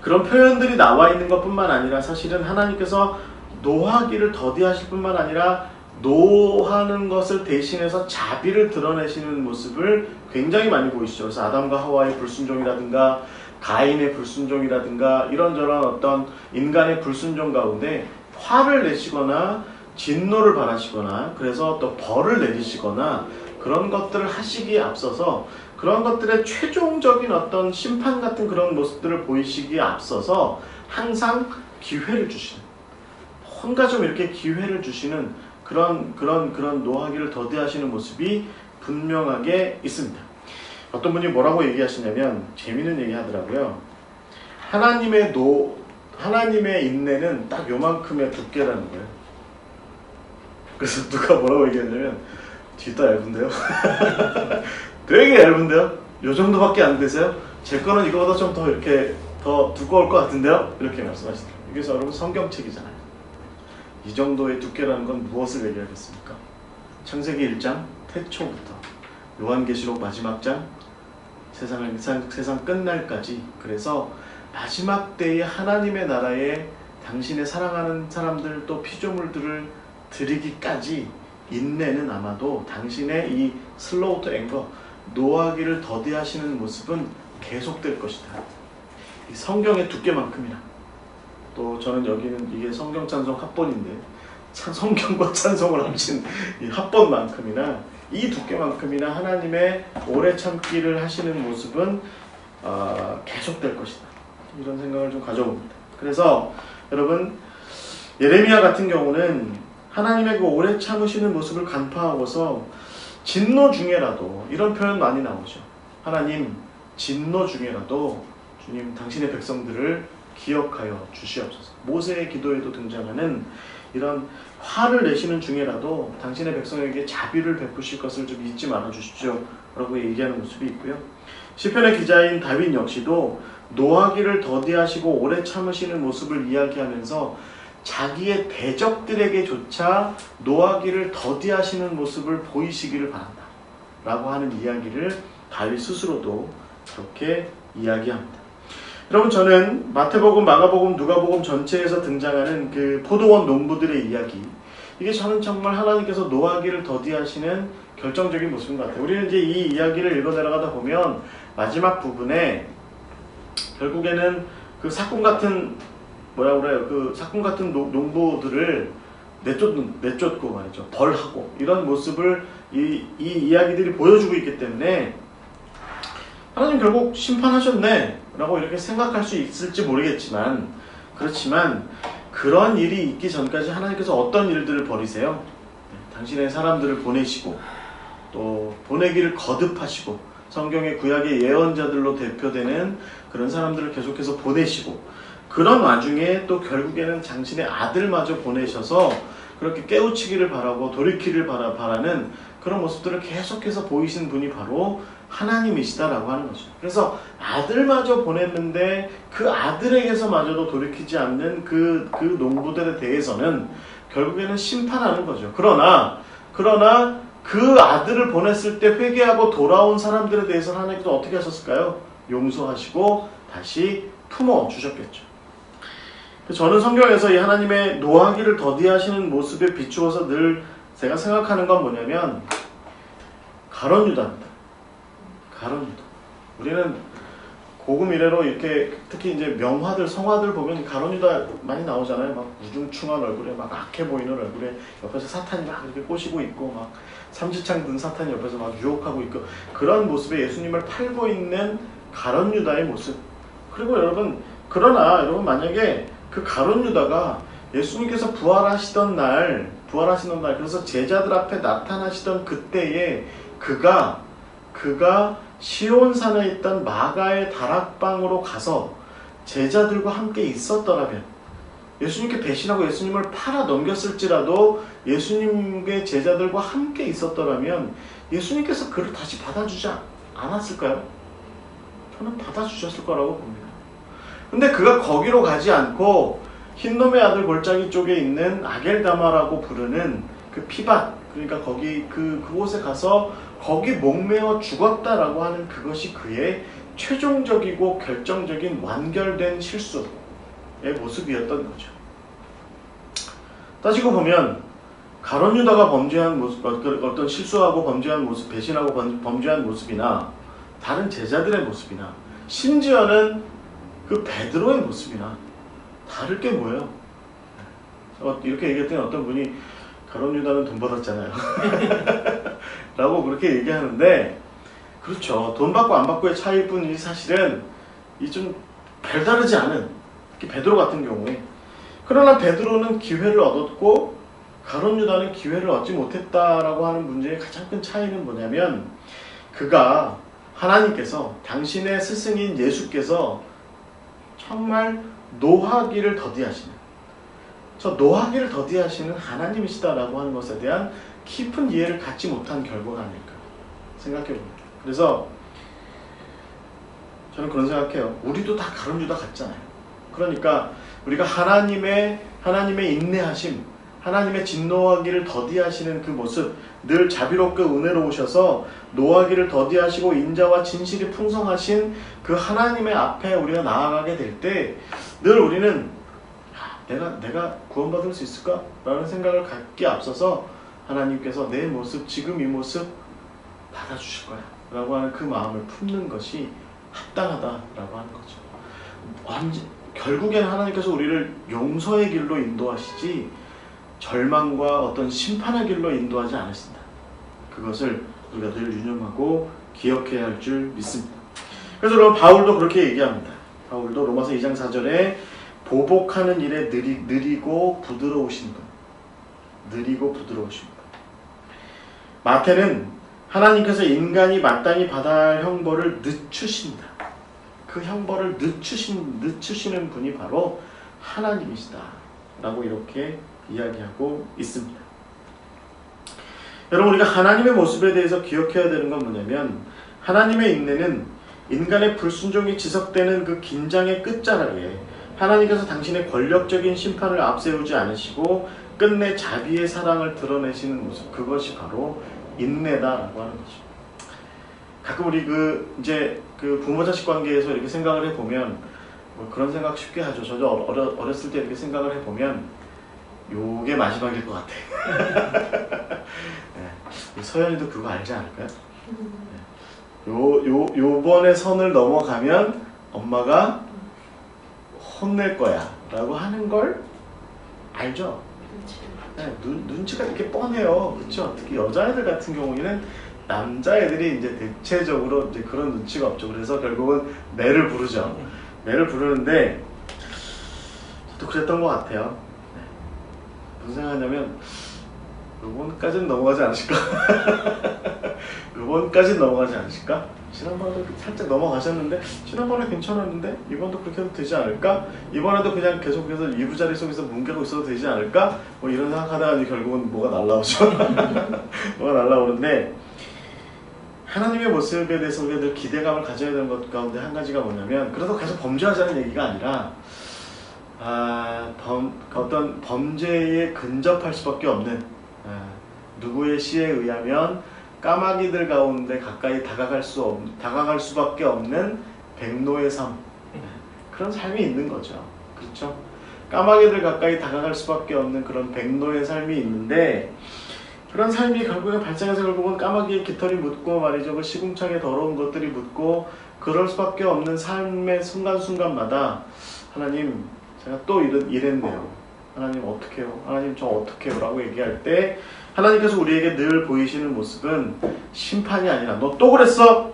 그런 표현들이 나와 있는 것뿐만 아니라 사실은 하나님께서 노하기를 더디하실 뿐만 아니라 노하는 것을 대신해서 자비를 드러내시는 모습을 굉장히 많이 보이시죠. 그래서 아담과 하와의 불순종이라든가 가인의 불순종이라든가 이런저런 어떤 인간의 불순종 가운데 화를 내시거나 진노를 바라시거나 그래서 또 벌을 내리시거나 그런 것들을 하시기에 앞서서 그런 것들의 최종적인 어떤 심판 같은 그런 모습들을 보이시기에 앞서서 항상 기회를 주시는, 뭔가 좀 이렇게 기회를 주시는 그런 노하기를 더디하시는 모습이 분명하게 있습니다. 어떤 분이 뭐라고 얘기하시냐면 재미있는 얘기 하더라고요. 하나님의 인내는 딱 요만큼의 두께라는 거예요. 그래서 누가 뭐라고 얘기했냐면 뒷다 얇은데요? 되게 얇은데요? 요 정도밖에 안 되세요? 제 거는 이거보다 좀 더 이렇게 더 두꺼울 것 같은데요? 이렇게 말씀하시더라고요. 그래서 여러분 성경책이잖아요. 이 정도의 두께라는 건 무엇을 얘기하겠습니까? 창세기 1장 태초부터 요한계시록 마지막 장 세상 끝날까지, 그래서 마지막 때의 하나님의 나라에 당신의 사랑하는 사람들 또 피조물들을 드리기까지 인내는 아마도 당신의 이 슬로우 투 앵거, 노하기를 더디하시는 모습은 계속될 것이다. 이 성경의 두께만큼이나, 또 저는 여기는 이게 성경 찬송 합본인데 성경과 찬송을 합친 이 합본만큼이나 이 두께만큼이나 하나님의 오래 참기를 하시는 모습은 계속될 것이다. 이런 생각을 좀 가져봅니다. 그래서 여러분, 예레미야 같은 경우는 하나님의 그 오래 참으시는 모습을 간파하고서 진노 중에라도, 이런 표현 많이 나오죠. 하나님, 진노 중에라도 주님 당신의 백성들을 기억하여 주시옵소서. 모세의 기도에도 등장하는 이런 화를 내시는 중에라도 당신의 백성에게 자비를 베푸실 것을 좀 잊지 말아 주십시오 라고 얘기하는 모습이 있고요. 시편의 기자인 다윗 역시도 노하기를 더디하시고 오래 참으시는 모습을 이야기하면서 자기의 대적들에게조차 노하기를 더디하시는 모습을 보이시기를 바란다 라고 하는 이야기를 다윗 스스로도 그렇게 이야기합니다. 여러분, 저는 마태복음, 마가복음, 누가복음 전체에서 등장하는 그 포도원 농부들의 이야기, 이게 저는 정말 하나님께서 노하기를 더디하시는 결정적인 모습인 것 같아요. 우리는 이제 이 이야기를 읽어 내려가다 보면 마지막 부분에 결국에는 그 사꾼 같은 그 사꾼 같은 농부들을 내쫓고 말이죠. 벌하고 이런 모습을 이 이야기들이 보여주고 있기 때문에 하나님 결국 심판하셨네 라고 이렇게 생각할 수 있을지 모르겠지만, 그렇지만 그런 일이 있기 전까지 하나님께서 어떤 일들을 벌이세요? 당신의 사람들을 보내시고 또 보내기를 거듭하시고 성경의 구약의 예언자들로 대표되는 그런 사람들을 계속해서 보내시고, 그런 와중에 또 결국에는 당신의 아들마저 보내셔서 그렇게 깨우치기를 바라고 돌이키기를 바라는 그런 모습들을 계속해서 보이신 분이 바로 하나님이시다라고 하는 거죠. 그래서 아들마저 보냈는데 그 아들에게서마저도 돌이키지 않는 그 농부들에 대해서는 결국에는 심판하는 거죠. 그러나 그 아들을 보냈을 때 회개하고 돌아온 사람들에 대해서는 하나님께서 어떻게 하셨을까요? 용서하시고 다시 품어주셨겠죠. 저는 성경에서 이 하나님의 노하기를 더디하시는 모습에 비추어서 늘 제가 생각하는 건 뭐냐면 가룟 유다입니다. 가룟 유다. 우리는 고금 이래로 이렇게 특히 이제 명화들, 성화들 보면 가룟 유다 많이 나오잖아요. 막 우중충한 얼굴에 막 악해 보이는 얼굴에 옆에서 사탄이 막 이렇게 꼬시고 있고 막 삼지창 든 사탄이 옆에서 막 유혹하고 있고, 그런 모습에 예수님을 팔고 있는 가룟 유다의 모습. 그리고 여러분, 그러나 여러분 만약에 그 가룟 유다가 예수님께서 부활하시던 날, 그래서 제자들 앞에 나타나시던 그때에 그가 시온산에 있던 마가의 다락방으로 가서 제자들과 함께 있었더라면, 예수님께 배신하고 예수님을 팔아 넘겼을지라도 예수님의 제자들과 함께 있었더라면 예수님께서 그를 다시 받아주지 않았을까요? 저는 받아주셨을 거라고 봅니다. 근데 그가 거기로 가지 않고 흰놈의 아들 골짜기 쪽에 있는 아겔다마라고 부르는 그 피밭, 그러니까 거기 그곳에 가서 거기 목매어 죽었다라고 하는 그것이 그의 최종적이고 결정적인 완결된 실수의 모습이었던 거죠. 따지고 보면 가룟 유다가 범죄한 모습, 어떤 실수하고 범죄한 모습, 배신하고 범죄한 모습이나 다른 제자들의 모습이나 심지어는 그 베드로의 모습이나 다를 게 뭐예요? 이렇게 얘기했더니 어떤 분이 가룟 유다는 돈 받았잖아요. 라고 그렇게 얘기하는데, 그렇죠. 돈 받고 안 받고의 차이일 뿐이지 사실은 이 좀 별다르지 않은, 특히 베드로 같은 경우에. 그러나 베드로는 기회를 얻었고 가룟 유다는 기회를 얻지 못했다라고 하는 문제의 가장 큰 차이는 뭐냐면, 그가 하나님께서, 당신의 스승인 예수께서 정말 노하기를 더디하시는, 저 노하기를 더디하시는 하나님이시다라고 하는 것에 대한 깊은 이해를 갖지 못한 결과가 아닐까 생각해 봅니다. 그래서 저는 그런 생각해요. 우리도 다 가룟 유다 같잖아요. 그러니까 우리가 하나님의 인내하심, 하나님의 진노하기를 더디하시는 그 모습, 늘 자비롭고 은혜로우셔서 노하기를 더디하시고 인자와 진실이 풍성하신 그 하나님의 앞에 우리가 나아가게 될 때 늘 우리는 내가 구원받을 수 있을까? 라는 생각을 갖기에 앞서서 하나님께서 내 모습, 지금 이 모습 받아주실 거야 라고 하는 그 마음을 품는 것이 합당하다라고 하는 거죠. 결국엔 하나님께서 우리를 용서의 길로 인도하시지 절망과 어떤 심판의 길로 인도하지 않으신다. 그것을 우리가 늘 유념하고 기억해야 할 줄 믿습니다. 그래서 여러분, 바울도 그렇게 얘기합니다. 바울도 로마서 2장 4절에 보복하는 일에 느리고 부드러우신 분, 느리고 부드러우신 분. 마태는 하나님께서 인간이 마땅히 받아야 할 형벌을 늦추신다. 그 형벌을 늦추시는 분이 바로 하나님이시다 라고 이렇게 이야기하고 있습니다. 여러분, 우리가 하나님의 모습에 대해서 기억해야 되는 건 뭐냐면, 하나님의 인내는 인간의 불순종이 지속되는 그 긴장의 끝자락에 하나님께서 당신의 권력적인 심판을 앞세우지 않으시고 끝내 자비의 사랑을 드러내시는 모습, 그것이 바로 인내다라고 하는 거죠. 가끔 우리 이제 부모 자식 관계에서 이렇게 생각을 해보면 뭐 그런 생각 쉽게 하죠. 저도 어렸을 때 이렇게 생각을 해보면 요게 마지막일 것 같아. 네. 서연이도 그거 알지 않을까요? 요번에 선을 넘어가면 엄마가 혼낼 거야 라고 하는 걸 알죠? 네, 눈치가 이렇게 뻔해요. 그렇죠? 특히 여자애들 같은 경우에는 남자애들이 이제 대체적으로 이제 그런 눈치가 없죠. 그래서 결국은 매를 부르죠. 매를 부르는데 저도 그랬던 것 같아요. 네. 무슨 생각하냐면 요번까지는 넘어가지 않으실까? 요번까지는 넘어가지 않으실까? 지난번에도 살짝 넘어가셨는데 지난번에 괜찮았는데 이번도 그렇게 해도 되지 않을까? 이번에도 그냥 계속해서 이부자리 속에서 뭉개고 있어도 되지 않을까? 뭐 이런 생각하다가 결국은 뭐가 날라오죠. 뭐가 날라오는데, 하나님의 모습에 대해서 우리가 늘 기대감을 가져야 되는 것 가운데 한 가지가 뭐냐면, 그래도 계속 범죄하자는 얘기가 아니라 어떤 범죄에 근접할 수밖에 없는, 누구의 시에 의하면 까마귀들 가운데 가까이 다가갈 수밖에 없는 백로의 삶, 그런 삶이 있는 거죠. 그렇죠? 까마귀들 가까이 다가갈 수밖에 없는 그런 백로의 삶이 있는데, 그런 삶이 결국에 발생해서 결국은 까마귀의 깃털이 묻고 말이죠. 그 시궁창에 더러운 것들이 묻고 그럴 수밖에 없는 삶의 순간순간마다 하나님, 제가 또 이랬네요. 하나님 어떡해요? 하나님 저 어떡해요? 라고 얘기할 때 하나님께서 우리에게 늘 보이시는 모습은 심판이 아니라 너 또 그랬어?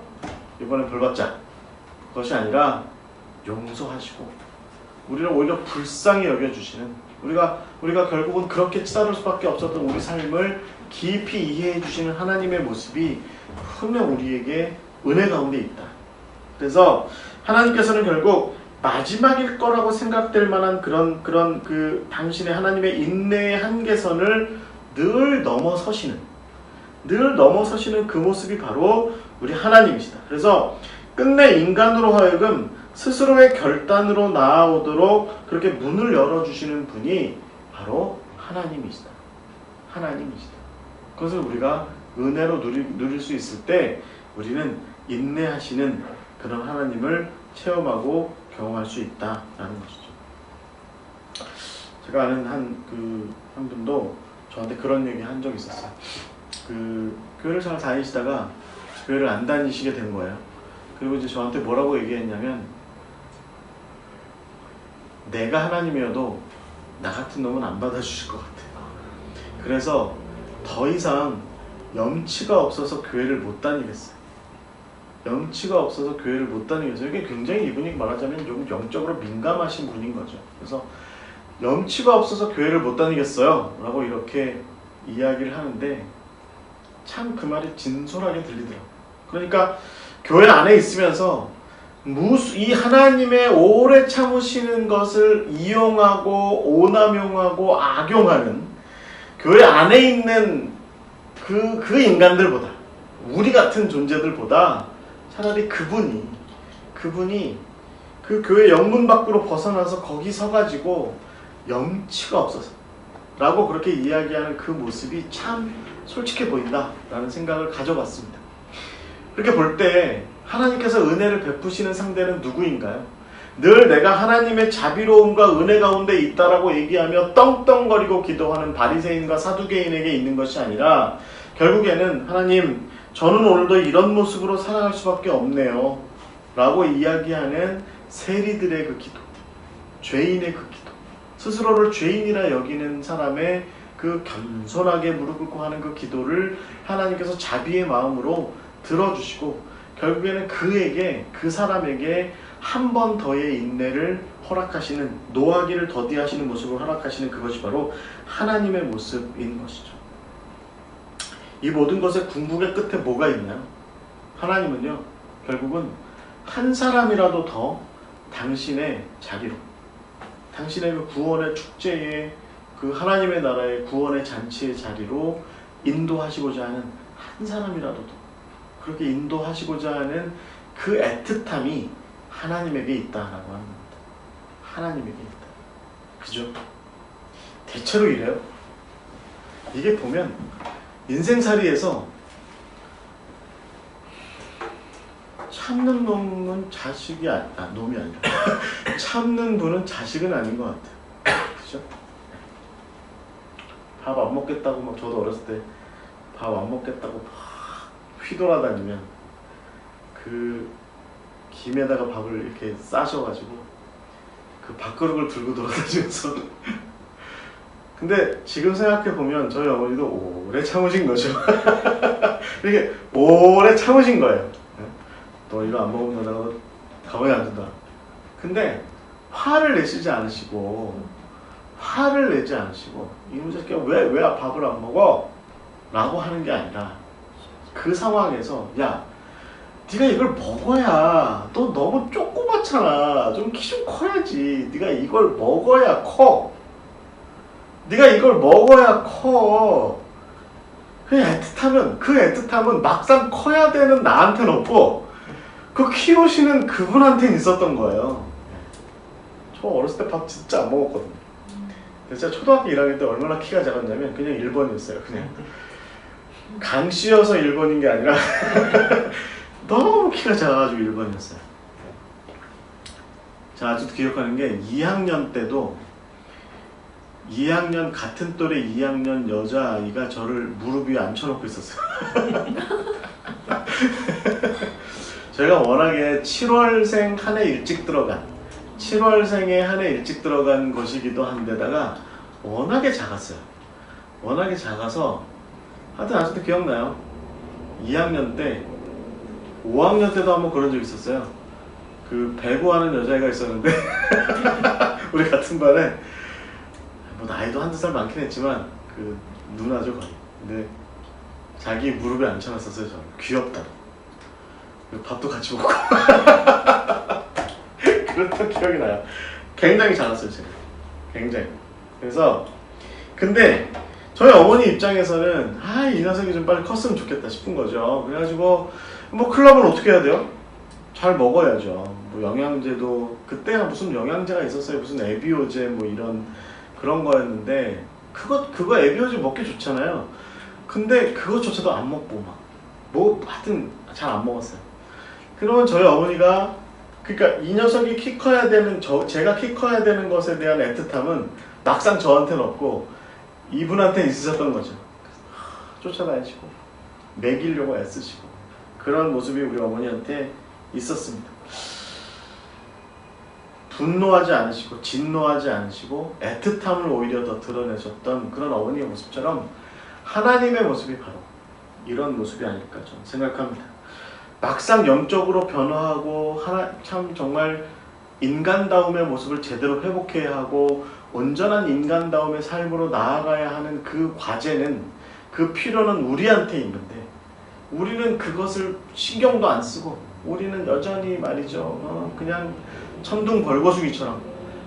이번엔 벌받자. 그것이 아니라 용서하시고 우리를 오히려 불쌍히 여겨주시는, 우리가 결국은 그렇게 치달을 수밖에 없었던 우리 삶을 깊이 이해해 주시는 하나님의 모습이 분명 우리에게 은혜 가운데 있다. 그래서 하나님께서는 결국 마지막일 거라고 생각될 만한 그런 당신의 하나님의 인내의 한계선을 늘 넘어서시는 그 모습이 바로 우리 하나님이시다. 그래서 끝내 인간으로 하여금 스스로의 결단으로 나아오도록 그렇게 문을 열어주시는 분이 바로 하나님이시다. 그것을 우리가 은혜로 누릴 수 있을 때 우리는 인내하시는 그런 하나님을 체험하고 경험할 수 있다라는 것이죠. 제가 아는 한 분도 저한테 그런 얘기 한 적이 있었어요. 교회를 잘 다니시다가 교회를 안 다니시게 된 거예요. 그리고 이제 저한테 뭐라고 얘기했냐면, 내가 하나님이어도 나 같은 놈은 안 받아주실 것 같아. 그래서 더 이상 염치가 없어서 교회를 못 다니겠어요. 염치가 없어서 교회를 못 다니겠어요. 이게 굉장히 이분이 말하자면 좀 영적으로 민감하신 분인 거죠. 그래서 염치가 없어서 교회를 못 다니겠어요 라고 이렇게 이야기를 하는데, 참 그 말이 진솔하게 들리더라고요. 그러니까 교회 안에 있으면서 이 하나님의 오래 참으시는 것을 이용하고 오남용하고 악용하는 교회 안에 있는 그 인간들보다, 우리 같은 존재들보다 차라리 그분이 그 교회 영문 밖으로 벗어나서 거기 서가지고 염치가 없어서 라고 그렇게 이야기하는 그 모습이 참 솔직해 보인다라는 생각을 가져봤습니다. 그렇게 볼 때 하나님께서 은혜를 베푸시는 상대는 누구인가요? 늘 내가 하나님의 자비로움과 은혜 가운데 있다라고 얘기하며 떵떵거리고 기도하는 바리새인과 사두개인에게 있는 것이 아니라, 결국에는 하나님, 저는 오늘도 이런 모습으로 살아갈 수밖에 없네요 라고 이야기하는 세리들의 그 기도, 죄인의 그 기도, 스스로를 죄인이라 여기는 사람의 그 겸손하게 무릎 꿇고 하는 그 기도를 하나님께서 자비의 마음으로 들어주시고, 결국에는 그 사람에게 한 번 더의 인내를 허락하시는, 노하기를 더디하시는 모습을 허락하시는 그것이 바로 하나님의 모습인 것이죠. 이 모든 것의 궁극의 끝에 뭐가 있나요? 하나님은요, 결국은 한 사람이라도 더 당신의 자리로, 당신의 그 구원의 축제의, 그 하나님의 나라의 구원의 잔치의 자리로 인도하시고자 하는 한 사람이라도 더, 그렇게 인도하시고자 하는 그 애틋함이 하나님에게 있다라고 하는 겁니다. 하나님에게 있다. 그죠? 대체로 이래요. 이게 보면 인생살이에서 참는 놈은 자식이 놈이 아니라 참는 분은 자식은 아닌 것 같아요. 그죠? 밥 안 먹겠다고 막, 저도 어렸을 때 밥 안 먹겠다고 막 휘돌아다니면 그 김에다가 밥을 이렇게 싸셔가지고 그 밥그릇을 들고 돌아다니면서 근데 지금 생각해보면 저희 어머니도 오래 참으신 거죠. 이렇게 오래 참으신 거예요. 너 이거 안 먹으면 내가 가만히 안 둔다. 근데 화를 내지 않으시고 이놈 새끼야 왜 밥을 안 먹어? 라고 하는 게 아니라, 그 상황에서 야, 네가 이걸 먹어야, 너 너무 조그맣잖아, 좀 키 좀 커야지, 네가 이걸 먹어야 커, 네가 이걸 먹어야 커. 그 애틋함은 막상 커야 되는 나한테는 없고 그 키우시는 그분한테는 있었던 거예요. 저 어렸을 때 밥 진짜 안 먹었거든요. 제가 초등학교 1학년 때 얼마나 키가 작았냐면 그냥 1번이었어요. 그냥 강씨여서 1번인 게 아니라 너무 키가 작아가지고 1번이었어요. 제가 아직도 기억하는 게 2학년 때도 2학년 같은 또래 2학년 여자아이가 저를 무릎 위에 앉혀놓고 있었어요. 저희가 워낙에 7월생 한 해 일찍 들어간, 7월생에 한 해 일찍 들어간 것이기도 한데다가 워낙에 작았어요. 워낙에 작아서 하여튼 아직도 기억나요. 2학년 때, 5학년 때도 한번 그런 적 있었어요. 그 배구하는 여자애가 있었는데 우리 같은 반에 뭐 나이도 한두 살 많긴 했지만 그 누나죠 거의. 근데 자기 무릎에 앉혀놨었어요. 저는 귀엽다. 밥도 같이 먹고 그랬던 기억이 나요. 굉장히 작았어요 제가. 굉장히. 그래서 근데 저희 어머니 입장에서는 이 녀석이 좀 빨리 컸으면 좋겠다 싶은 거죠. 그래가지고 뭐 클럽은 어떻게 해야 돼요? 잘 먹어야죠. 뭐 영양제도 그때 무슨 영양제가 있었어요. 무슨 에비오제 뭐 이런 그런 거였는데 그거 에비오제 먹기 좋잖아요. 근데 그거조차도 안 먹고 막 뭐 하여튼 잘 안 먹었어요. 그러면 저희 어머니가 그러니까 이 녀석이 키 커야 되는 제가 키 커야 되는 것에 대한 애틋함은 막상 저한테는 없고 이분한테는 있으셨던 거죠. 쫓아다니시고 먹이려고 애쓰시고 그런 모습이 우리 어머니한테 있었습니다. 분노하지 않으시고 진노하지 않으시고 애틋함을 오히려 더 드러내셨던 그런 어머니의 모습처럼 하나님의 모습이 바로 이런 모습이 아닐까 저는 생각합니다. 막상 영적으로 변화하고 참 정말 인간다움의 모습을 제대로 회복해야 하고 온전한 인간다움의 삶으로 나아가야 하는 그 과제는 그 필요는 우리한테 있는데 우리는 그것을 신경도 안 쓰고 우리는 여전히 말이죠 그냥 천둥 벌거숭이처럼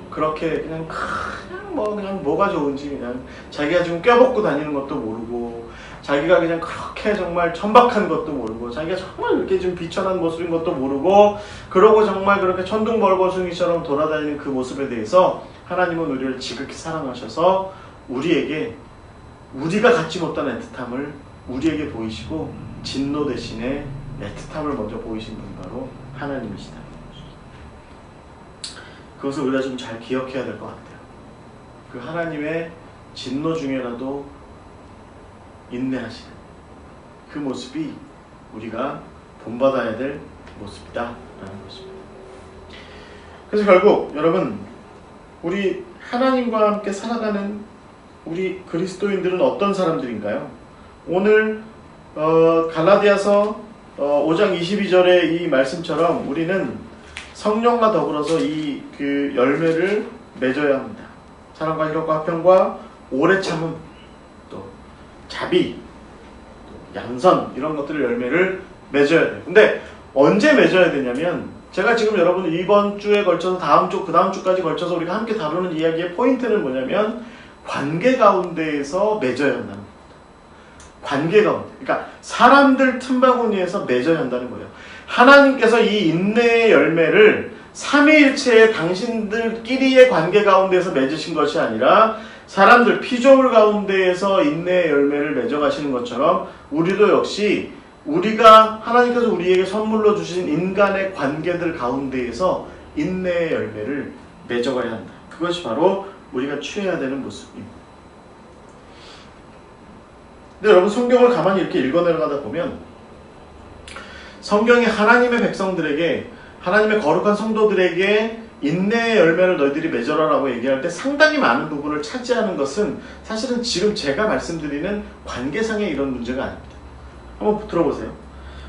그렇게 그냥 뭐가 좋은지 그냥 자기가 지금 껴벗고 다니는 것도 모르고 자기가 그냥 그렇게 정말 천박한 것도 모르고 자기가 정말 이렇게 좀 비천한 모습인 것도 모르고 그러고 정말 그렇게 천둥 벌거숭이처럼 돌아다니는 그 모습에 대해서 하나님은 우리를 지극히 사랑하셔서 우리에게 우리가 갖지 못한 애틋함을 우리에게 보이시고 진노 대신에 애틋함을 먼저 보이신 분이 바로 하나님이시다. 그것을 우리가 좀 잘 기억해야 될 것 같아요. 그 하나님의 진노 중에라도 인내하시는 그 모습이 우리가 본받아야 될 모습이다라는 것입니다. 그래서 결국 여러분 우리 하나님과 함께 살아가는 우리 그리스도인들은 어떤 사람들인가요? 오늘 갈라디아서 5장 22절의 이 말씀처럼 우리는 성령과 더불어서 이 그 열매를 맺어야 합니다. 사랑과 희락과 화평과 오래 참음 또 자비 또 양선 이런 것들을 열매를 맺어야 돼요. 근데 언제 맺어야 되냐면 제가 지금 여러분 이번 주에 걸쳐서 다음 주 그 다음 주까지 걸쳐서 우리가 함께 다루는 이야기의 포인트는 뭐냐면 관계 가운데에서 맺어야 한다는 겁니다. 관계 가운데 그러니까 사람들 틈바구니에서 맺어야 한다는 거예요. 하나님께서 이 인내의 열매를 삼위일체의 당신들끼리의 관계 가운데서 맺으신 것이 아니라 사람들 피조물 가운데에서 인내의 열매를 맺어가시는 것처럼 우리도 역시 우리가 하나님께서 우리에게 선물로 주신 인간의 관계들 가운데에서 인내의 열매를 맺어가야 한다. 그것이 바로 우리가 취해야 되는 모습입니다. 근데 여러분 성경을 가만히 이렇게 읽어내려가다 보면 성경이 하나님의 백성들에게 하나님의 거룩한 성도들에게 인내의 열매를 너희들이 맺어라라고 얘기할 때 상당히 많은 부분을 차지하는 것은 사실은 지금 제가 말씀드리는 관계상의 이런 문제가 아닙니다. 한번 들어보세요.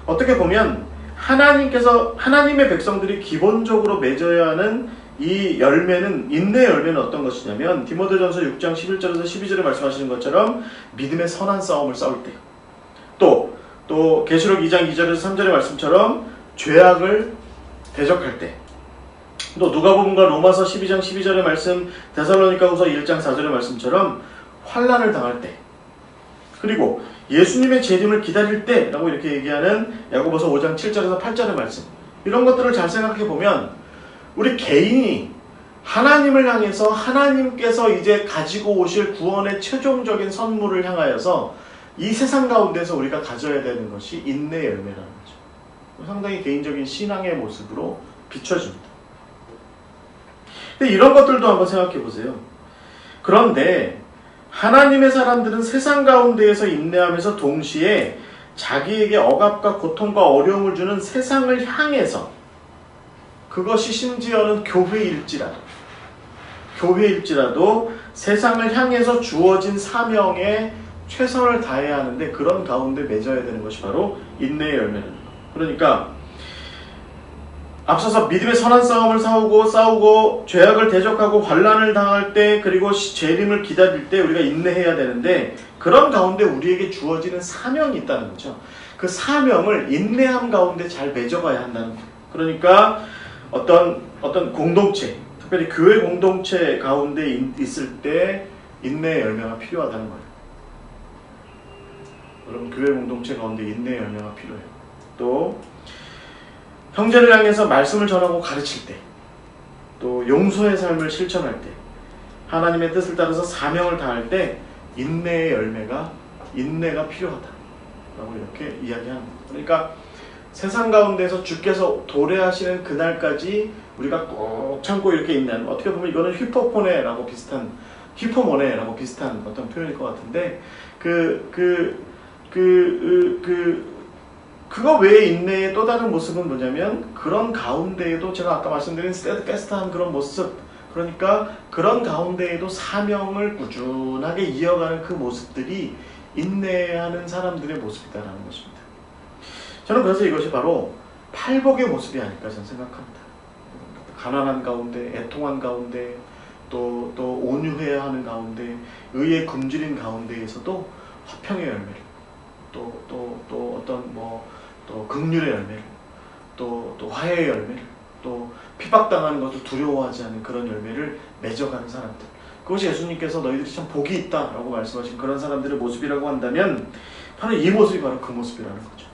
어떻게 보면 하나님의 백성들이 기본적으로 맺어야 하는 이 열매는 인내의 열매는 어떤 것이냐면 디모데전서 6장 11절에서 12절에 말씀하시는 것처럼 믿음의 선한 싸움을 싸울 때 또 계시록 2장 2절에서 3절의 말씀처럼 죄악을 대적할 때 또 누가복음과 로마서 12장 12절의 말씀 데살로니가후서 1장 4절의 말씀처럼 환난을 당할 때 그리고 예수님의 재림을 기다릴 때 라고 이렇게 얘기하는 야고보서 5장 7절에서 8절의 말씀 이런 것들을 잘 생각해 보면 우리 개인이 하나님을 향해서 하나님께서 이제 가지고 오실 구원의 최종적인 선물을 향하여서 이 세상 가운데서 우리가 가져야 되는 것이 인내의 열매라는 거죠. 상당히 개인적인 신앙의 모습으로 비춰집니다. 근데 이런 것들도 한번 생각해 보세요. 그런데 하나님의 사람들은 세상 가운데에서 인내하면서 동시에 자기에게 억압과 고통과 어려움을 주는 세상을 향해서 그것이 심지어는 교회일지라도 세상을 향해서 주어진 사명에 최선을 다해야 하는데 그런 가운데 맺어야 되는 것이 바로 인내의 열매라는 거예요. 그러니까 앞서서 믿음의 선한 싸움을 싸우고 죄악을 대적하고 환난을 당할 때 그리고 재림을 기다릴 때 우리가 인내해야 되는데 그런 가운데 우리에게 주어지는 사명이 있다는 거죠. 그 사명을 인내함 가운데 잘 맺어가야 한다는 거예요. 그러니까 어떤 공동체, 특별히 교회 공동체 가운데 있을 때 인내의 열매가 필요하다는 거예요. 여러분 교회 공동체 가운데 인내의 열매가 필요해요. 또 형제를 향해서 말씀을 전하고 가르칠 때, 또 용서의 삶을 실천할 때, 하나님의 뜻을 따라서 사명을 다할 때 인내의 열매가 인내가 필요하다라고 이렇게 이야기하는 거예요. 그러니까 세상 가운데서 주께서 도래하시는 그날까지 우리가 꼭 참고 이렇게 있는, 어떻게 보면 이거는 휘퍼모네라고 비슷한 어떤 표현일 것 같은데, 그거 외에 인내의 또 다른 모습은 뭐냐면, 그런 가운데에도 제가 아까 말씀드린 스테드패스트한 그런 모습, 그러니까 그런 가운데에도 사명을 꾸준하게 이어가는 그 모습들이 인내하는 사람들의 모습이다라는 것입니다. 저는 그래서 이것이 바로 팔복의 모습이 아닐까 저는 생각합니다. 가난한 가운데, 애통한 가운데, 또 온유해야 하는 가운데, 의에 굶주린 가운데에서도 화평의 열매를, 또 어떤 또 긍휼의 열매를, 또 화해의 열매를, 또 핍박당하는 것도 두려워하지 않는 그런 열매를 맺어가는 사람들, 그것이 예수님께서 너희들이 참 복이 있다라고 말씀하신 그런 사람들의 모습이라고 한다면, 바로 이 모습이 바로 그 모습이라는 거죠.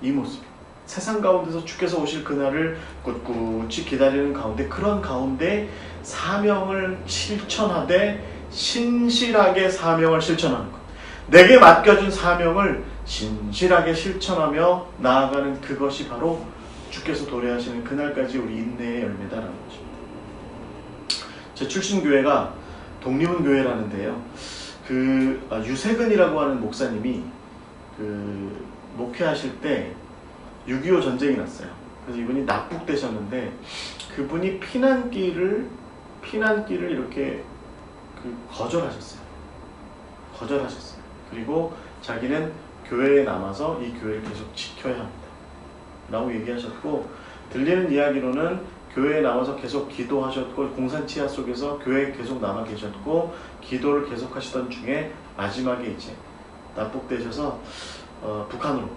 이 모습, 세상 가운데서 주께서 오실 그날을 꿋꿋이 기다리는 가운데, 그런 가운데 사명을 실천하되 신실하게 사명을 실천하는 것, 내게 맡겨준 사명을 신실하게 실천하며 나아가는 그것이 바로 주께서 도래하시는 그날까지 우리 인내의 열매다라는 것입니다. 제 출신교회가 독립운교회라는데요, 유세근이라고 하는 목사님이 목회하실 때 6.25 전쟁이 났어요. 그래서 이분이 납북되셨는데, 그분이 피난길을 이렇게 거절하셨어요. 그리고 자기는 교회에 남아서 이 교회를 계속 지켜야 합니다 라고 얘기하셨고, 들리는 이야기로는 교회에 남아서 계속 기도하셨고, 공산치하 속에서 교회에 계속 남아 계셨고, 기도를 계속 하시던 중에 마지막에 이제 납북되셔서 북한으로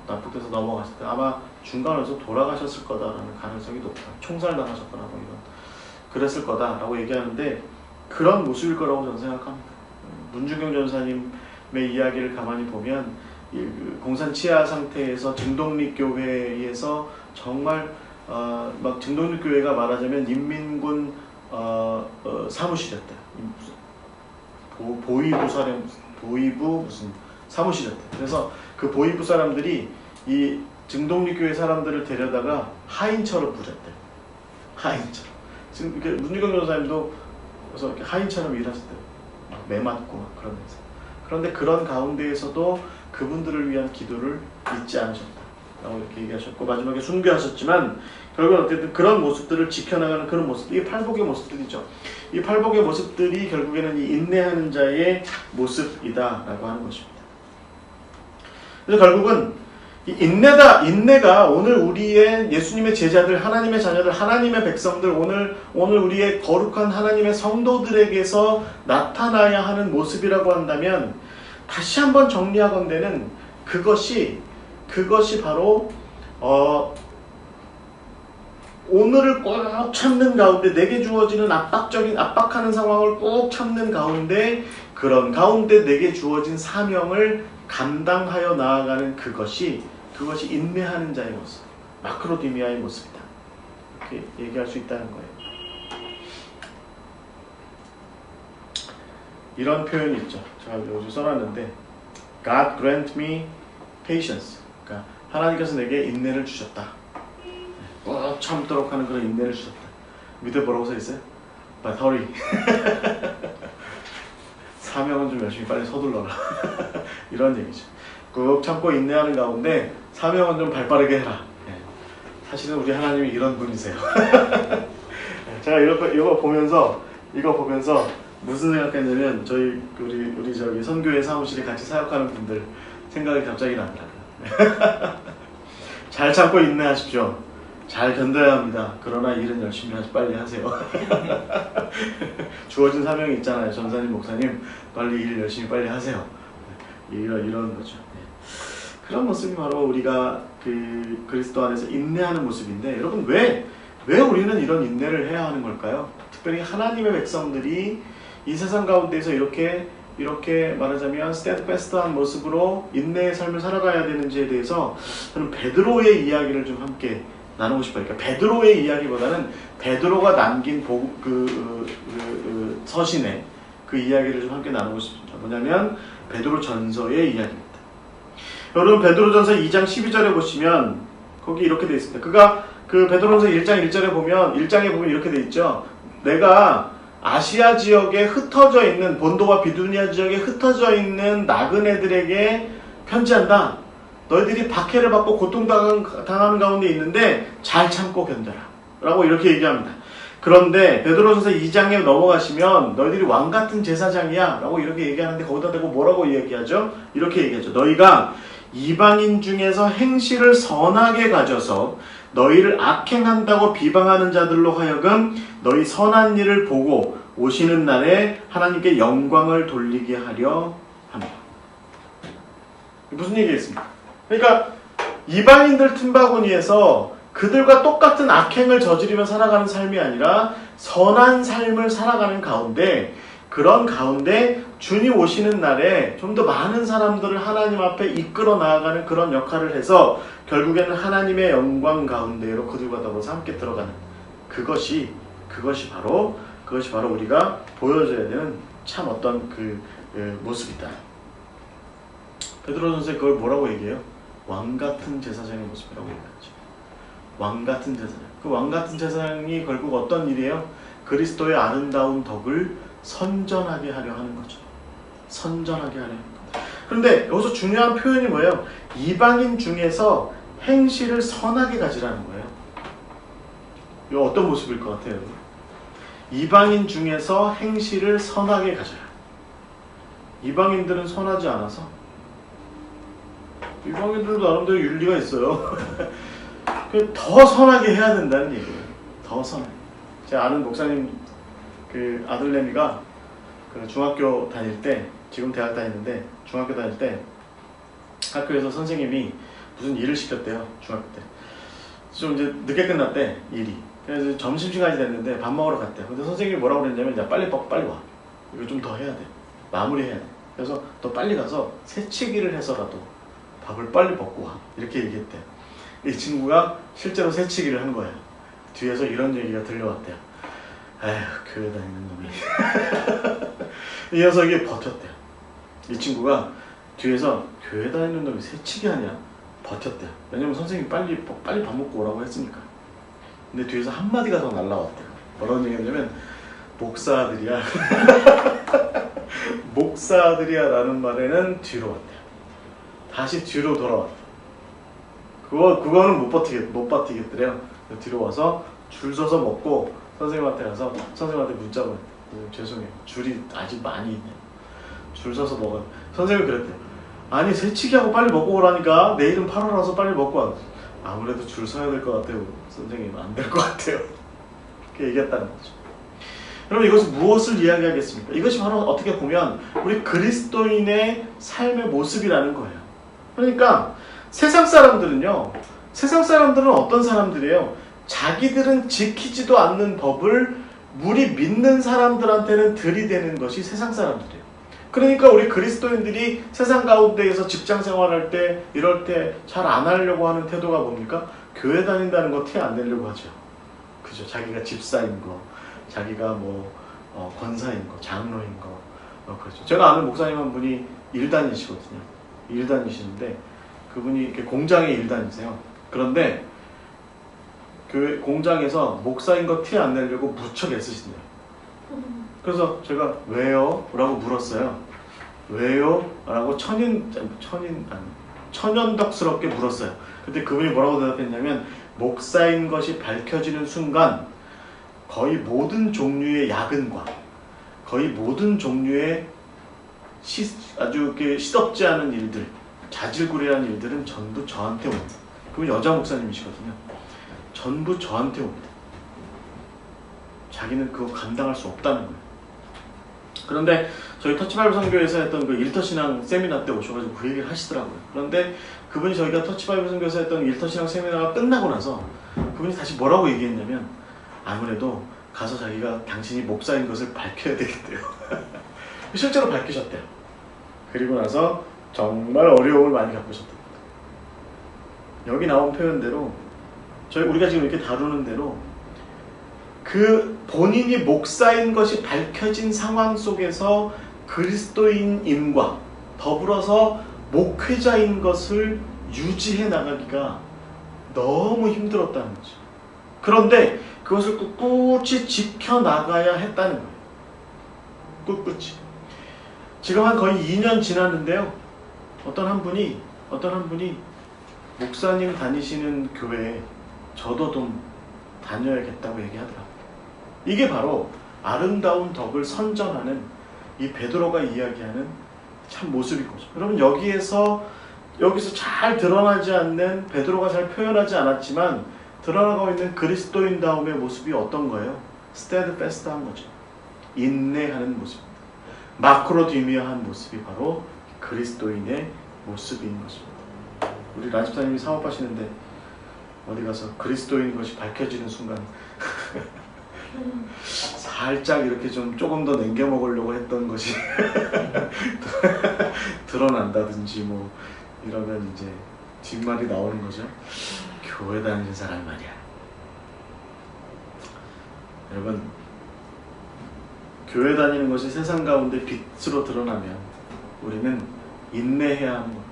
납북돼서 넘어갔을 때 아마 중간에서 돌아가셨을 거다라는 가능성이 높다. 총살당하셨거나 뭐 이런, 그랬을 거다라고 얘기하는데, 그런 모습일 거라고 저는 생각합니다. 문중경 전사님의 이야기를 가만히 보면, 공산 치하 상태에서 증동리교회에서 정말 막 증동리교회가 말하자면 인민군 사무실이었다. 보위부 무슨 사무실이었다. 그래서 그 보위부 사람들이 이 증동리교회 사람들을 데려다가 하인처럼 부렸대. 하인처럼. 지금 문중경 전사님도 그래서 이렇게 하인처럼 일하셨대요. 막 매맞고 막 그러면서. 그런데 그런 가운데에서도 그분들을 위한 기도를 잊지 않으셨다라고 이렇게 얘기하셨고, 마지막에 순교하셨지만 결국은 어쨌든 그런 모습들을 지켜나가는 그런 모습, 이 팔복의 모습들이죠. 이 팔복의 모습들이 결국에는 이 인내하는 자의 모습이다라고 하는 것입니다. 그래서 결국은 이 인내가 오늘 우리의 예수님의 제자들, 하나님의 자녀들, 하나님의 백성들, 오늘 우리의 거룩한 하나님의 성도들에게서 나타나야 하는 모습이라고 한다면, 다시 한번 정리하건대는 그것이 바로 오늘을 꼭 참는 가운데, 내게 주어지는 압박하는 상황을 꼭 참는 가운데, 그런 가운데 내게 주어진 사명을 감당하여 나아가는 그것이 인내하는 자의 모습, 마크로디미아의 모습이다. 이렇게 얘기할 수 있다는 거예요. 이런 표현이 있죠. 제가 여기 써놨는데, God grant me patience. 그러니까 하나님께서 내게 인내를 주셨다. 꼭 참도록 하는 그런 인내를 주셨다. 밑에 뭐라고 써있어요? But hurry. 사명은 좀 열심히 빨리 서둘러라. 이런 얘기죠. 꾹 참고 인내하는 가운데 사명은 좀 발빠르게 해라. 사실은 우리 하나님이 이런 분이세요. 제가 이거 보면서 무슨 생각했냐면, 우리 저기 선교회 사무실에 같이 사역하는 분들 생각이 갑자기 나더라고요. 잘 참고 인내하십시오. 잘 견뎌야 합니다. 그러나 일은 열심히 빨리 하세요. 주어진 사명이 있잖아요. 전사님, 목사님, 빨리 일 열심히 빨리 하세요. 이런 거죠. 그런 모습이 바로 우리가 그리스도 안에서 인내하는 모습인데, 여러분 왜 우리는 이런 인내를 해야 하는 걸까요? 특별히 하나님의 백성들이 이 세상 가운데서 이렇게 말하자면 스테드패스트한 모습으로 인내의 삶을 살아가야 되는지에 대해서 저는 베드로의 이야기를 좀 함께 나누고 싶어요. 그러니까 베드로의 이야기보다는 베드로가 남긴 서신의 그 이야기를 좀 함께 나누고 싶습니다. 뭐냐면 베드로 전서의 이야기입니다. 여러분 베드로전서 2장 12절에 보시면 거기 이렇게 되어 있습니다. 그 베드로전서 1장 1절에 보면 1장에 보면 이렇게 되어 있죠. 내가 아시아 지역에 흩어져 있는 본도와 비두니아 지역에 흩어져 있는 나그네들에게 편지한다. 너희들이 박해를 받고 고통당하는 가운데 있는데 잘 참고 견뎌라 라고 이렇게 얘기합니다. 그런데 베드로전서 2장에 넘어가시면 너희들이 왕같은 제사장이야 라고 이렇게 얘기하는데 거기다 대고 뭐라고 얘기하죠? 이렇게 얘기하죠. 너희가 이방인 중에서 행실을 선하게 가져서 너희를 악행한다고 비방하는 자들로 하여금 너희 선한 일을 보고 오시는 날에 하나님께 영광을 돌리게 하려 합니다. 무슨 얘기겠습니까? 그러니까 이방인들 틈바구니에서 그들과 똑같은 악행을 저지르며 살아가는 삶이 아니라 선한 삶을 살아가는 가운데, 그런 가운데 주님 오시는 날에 좀 더 많은 사람들을 하나님 앞에 이끌어 나아가는 그런 역할을 해서 결국에는 하나님의 영광 가운데로 그들과 더불어서 함께 들어가는 그것이 바로 우리가 보여줘야 되는 참 어떤 그 모습이다. 베드로전서에 그걸 뭐라고 얘기해요? 왕같은 제사장의 모습이라고 얘기하죠. 왕같은 제사장. 그 왕같은 제사장이 결국 어떤 일이에요? 그리스도의 아름다운 덕을 선전하게 하려 하는 거죠. 선전하게 하려 하는 거. 그런데 여기서 중요한 표현이 뭐예요? 이방인 중에서 행실을 선하게 가지라는 거예요. 이거 어떤 모습일 것 같아요? 이방인 중에서 행실을 선하게 가져라. 이방인들은 선하지 않아서 이방인들도 나름대로 윤리가 있어요. 더 선하게 해야 된다는 얘기예요. 더 선하게. 제가 아는 목사님 그 아들내미가 그 중학교 다닐 때, 지금 대학 다니는데 중학교 다닐 때 학교에서 선생님이 무슨 일을 시켰대요. 중학교 때. 좀 이제 늦게 끝났대, 일이. 그래서 점심시간이 됐는데 밥 먹으러 갔대요. 근데 선생님이 뭐라고 그랬냐면, 야, 빨리 와. 이거 좀 더 해야 돼. 마무리해야 돼. 그래서 너 빨리 가서 새치기를 해서라도 밥을 빨리 먹고 와. 이렇게 얘기했대요. 이 친구가 실제로 새치기를 한 거예요. 뒤에서 이런 얘기가 들려왔대요. 에휴, 교회 다니는 놈이. 이 녀석이 버텼대요. 이 친구가 뒤에서 교회 다니는 놈이 새치기 하냐? 버텼대요. 왜냐면 선생님이 빨리 밥 먹고 오라고 했으니까. 근데 뒤에서 한마디가 더 날라왔대요. 뭐라고 얘기했냐면, 목사들이야. 목사들이야 라는 말에는 뒤로 왔대요. 다시 뒤로 돌아왔대요. 그거는 못 버티겠더래요. 뒤로 와서 줄 서서 먹고 선생님한테 가서 선생님한테 문자 보내. 죄송해요. 줄이 아직 많이 있네요. 줄 서서 먹어요. 선생님이 그랬대요. 아니, 새치기하고 빨리 먹고 오라니까. 내일은 8월라서 빨리 먹고 와. 아무래도 줄 서야 될 것 같아요. 선생님, 안 될 것 같아요. 그렇게 얘기했다는 거죠. 여러분, 이것은 무엇을 이야기하겠습니까? 이것이 바로 어떻게 보면 우리 그리스도인의 삶의 모습이라는 거예요. 그러니까 세상 사람들은 어떤 사람들이에요? 자기들은 지키지도 않는 법을 우리 믿는 사람들한테는 들이대는 것이 세상 사람들이에요. 그러니까 우리 그리스도인들이 세상 가운데에서 직장 생활할 때, 이럴 때 잘 안 하려고 하는 태도가 뭡니까? 교회 다닌다는 거 티 안 내려고 하죠. 그죠? 자기가 집사인 거, 자기가 권사인 거, 장로인 거, 그렇죠. 제가 아는 목사님 한 분이 일 다니시거든요. 일 다니시는데 그분이 이렇게 공장에 일 다니세요. 그런데 그 공장에서 목사인 거 티 안 내려고 무척 애쓰신대요. 그래서 제가 왜요? 라고 물었어요. 왜요? 라고 천연덕스럽게 물었어요. 근데 그분이 뭐라고 대답했냐면, 목사인 것이 밝혀지는 순간 거의 모든 종류의 야근과 거의 모든 종류의 아주 시덥지 않은 일들, 자질구레한 일들은 전부 저한테 옵니다. 그분 여자 목사님이시거든요. 전부 저한테 옵니다. 자기는 그거 감당할 수 없다는 거예요. 그런데 저희 터치바이블 선교에서 했던 그 일터신앙 세미나 때 오셔가지고 그 얘기를 하시더라고요. 그런데 그분이 저희가 터치바이블 선교에서 했던 일터신앙 세미나가 끝나고 나서 그분이 다시 뭐라고 얘기했냐면, 아무래도 가서 자기가 당신이 목사인 것을 밝혀야 되겠대요. 실제로 밝히셨대요. 그리고 나서 정말 어려움을 많이 겪으셨답니다. 여기 나온 표현대로 우리가 지금 이렇게 다루는 대로 그 본인이 목사인 것이 밝혀진 상황 속에서 그리스도인임과 더불어서 목회자인 것을 유지해 나가기가 너무 힘들었다는 거죠. 그런데 그것을 꿋꿋이 지켜나가야 했다는 거예요. 꿋꿋이. 지금 한 거의 2년 지났는데요. 어떤 한 분이 목사님 다니시는 교회에 저도 좀 다녀야겠다고 얘기하더라고요. 이게 바로 아름다운 덕을 선전하는 이 베드로가 이야기하는 참 모습인 거죠. 여러분, 여기서 잘 드러나지 않는, 베드로가 잘 표현하지 않았지만 드러나고 있는 그리스도인다움의 모습이 어떤 거예요? 스테드패스트한 거죠. 인내하는 모습입니다. 마크로디미아한 모습이 바로 그리스도인의 모습인 것입니다. 우리 라집사님이 사업하시는데 어디 가서 그리스도인인 것이 밝혀지는 순간 살짝 이렇게 좀 조금 더 남겨 먹으려고 했던 것이 드러난다든지 뭐 이러면 이제 뒷말이 나오는 거죠. 교회 다니는 사람 말이야. 여러분, 교회 다니는 것이 세상 가운데 빛으로 드러나면 우리는 인내해야 하는 겁니다.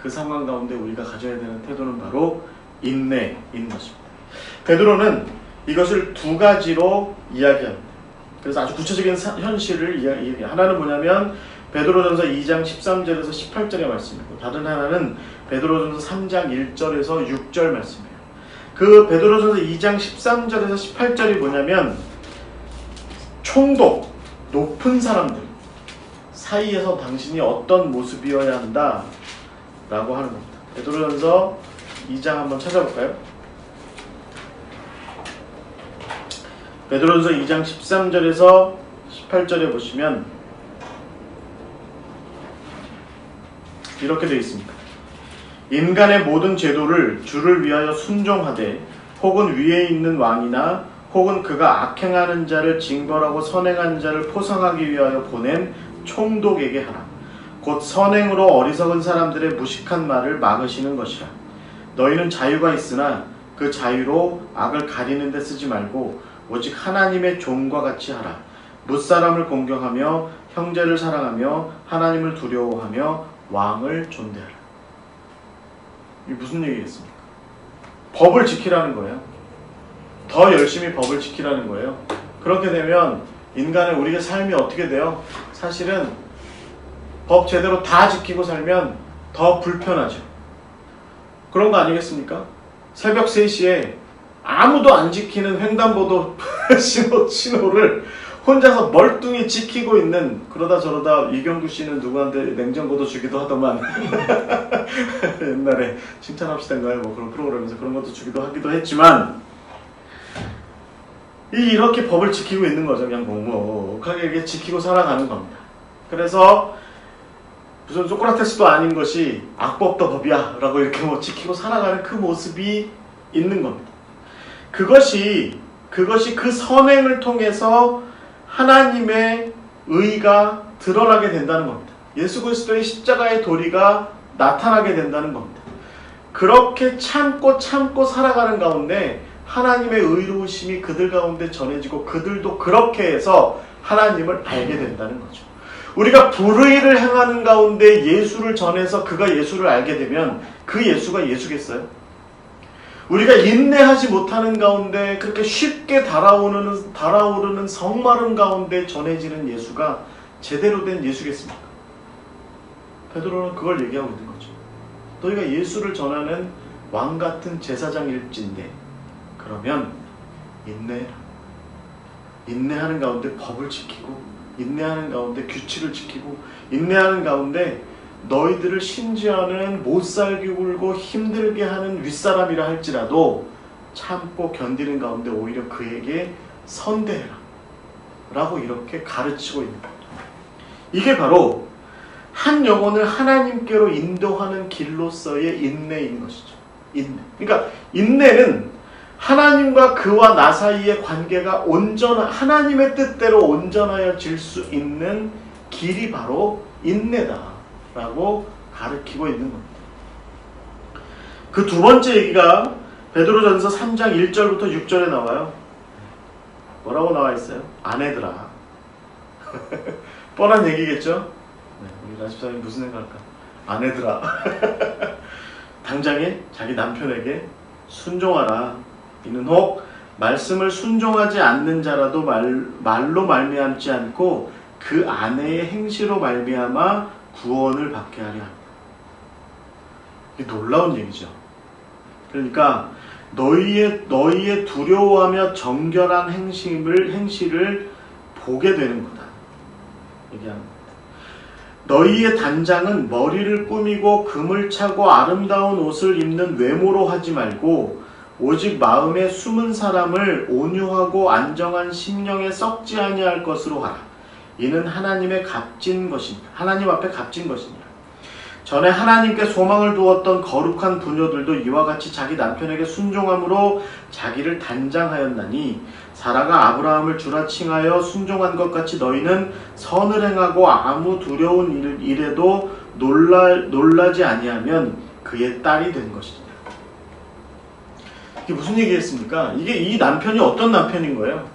그 상황 가운데 우리가 가져야 되는 태도는 바로 인내인 것입니다. 베드로는 이것을 두 가지로 이야기합니다. 그래서 아주 구체적인 현실을 이야기해요. 하나는 뭐냐면 베드로전서 2장 13절에서 18절의 말씀이고, 다른 하나는 베드로전서 3장 1절에서 6절 말씀이에요. 그 베드로전서 2장 13절에서 18절이 뭐냐면 총독, 높은 사람들 사이에서 당신이 어떤 모습이어야 한다 라고 하는 겁니다. 베드로전서 2장 한번 찾아볼까요? 베드로전서 2장 13절에서 18절에 보시면 이렇게 되어 있습니다. 인간의 모든 제도를 주를 위하여 순종하되 혹은 위에 있는 왕이나 혹은 그가 악행하는 자를 징벌하고 선행한 자를 포상하기 위하여 보낸 총독에게 하라. 곧 선행으로 어리석은 사람들의 무식한 말을 막으시는 것이라. 너희는 자유가 있으나 그 자유로 악을 가리는 데 쓰지 말고 오직 하나님의 종과 같이 하라. 뭇사람을 공경하며 형제를 사랑하며 하나님을 두려워하며 왕을 존대하라. 이게 무슨 얘기겠습니까? 법을 지키라는 거예요. 더 열심히 법을 지키라는 거예요. 그렇게 되면 인간의 우리의 삶이 어떻게 돼요? 사실은 법 제대로 다 지키고 살면 더 불편하죠. 그런 거 아니겠습니까? 새벽 3시에 아무도 안 지키는 횡단보도 신호를 혼자서 멀뚱히 지키고 있는, 그러다 저러다 이경규 씨는 누구한테 냉장고도 주기도 하더만 옛날에 칭찬합시다인가요? 뭐 그런 프로그램에서 그런 것도 주기도 하기도 했지만 이렇게 법을 지키고 있는 거죠. 그냥 묵묵하게 이렇게 지키고 살아가는 겁니다. 그래서 무슨 소크라테스도 아닌 것이 악법도 법이야 라고 이렇게 뭐 지키고 살아가는 그 모습이 있는 겁니다. 그것이 그 선행을 통해서 하나님의 의가 드러나게 된다는 겁니다. 예수 그리스도의 십자가의 도리가 나타나게 된다는 겁니다. 그렇게 참고 살아가는 가운데 하나님의 의로우심이 그들 가운데 전해지고 그들도 그렇게 해서 하나님을 알게 된다는 거죠. 우리가 불의를 행하는 가운데 예수를 전해서 그가 예수를 알게 되면 그 예수가 예수겠어요? 우리가 인내하지 못하는 가운데 그렇게 쉽게 달아오르는 성마름 가운데 전해지는 예수가 제대로 된 예수겠습니까? 베드로는 그걸 얘기하고 있는 거죠. 너희가 예수를 전하는 왕같은 제사장일진데 그러면 인내해라. 인내하는 가운데 법을 지키고, 인내하는 가운데 규칙을 지키고, 인내하는 가운데 너희들을 심지어는 못살게 굴고 힘들게 하는 윗사람이라 할지라도 참고 견디는 가운데 오히려 그에게 선대해라 라고 이렇게 가르치고 있는 겁니다. 이게 바로 한 영혼을 하나님께로 인도하는 길로서의 인내인 것이죠. 인내. 그러니까 인내는 하나님과 그와 나 사이의 관계가 하나님의 뜻대로 온전하여질 수 있는 길이 바로 인내다 라고 가르치고 있는 겁니다. 그 두 번째 얘기가 베드로전서 3장 1절부터 6절에 나와요. 뭐라고 나와 있어요? 아내들아. 뻔한 얘기겠죠? 네, 우리 라집사님 무슨 생각할까? 아내들아 당장에 자기 남편에게 순종하라. 이는 혹 말씀을 순종하지 않는 자라도 말로 말미암지 않고 그 아내의 행실로 말미암아 구원을 받게 하려 합니다. 이게 놀라운 얘기죠. 그러니까 너희의 두려워하며 정결한 행실을 보게 되는 거다. 얘기하는 겁니다. 너희의 단장은 머리를 꾸미고 금을 차고 아름다운 옷을 입는 외모로 하지 말고 오직 마음에 숨은 사람을 온유하고 안정한 심령에 썩지 아니할 것으로 하라. 이는 하나님 앞에 값진 것이니라. 전에 하나님께 소망을 두었던 거룩한 부녀들도 이와 같이 자기 남편에게 순종함으로 자기를 단장하였나니 사라가 아브라함을 주라 칭하여 순종한 것 같이 너희는 선을 행하고 아무 두려운 일에도 놀라지 아니하면 그의 딸이 된 것이다. 이게 무슨 얘기했습니까? 이 남편이 어떤 남편인 거예요?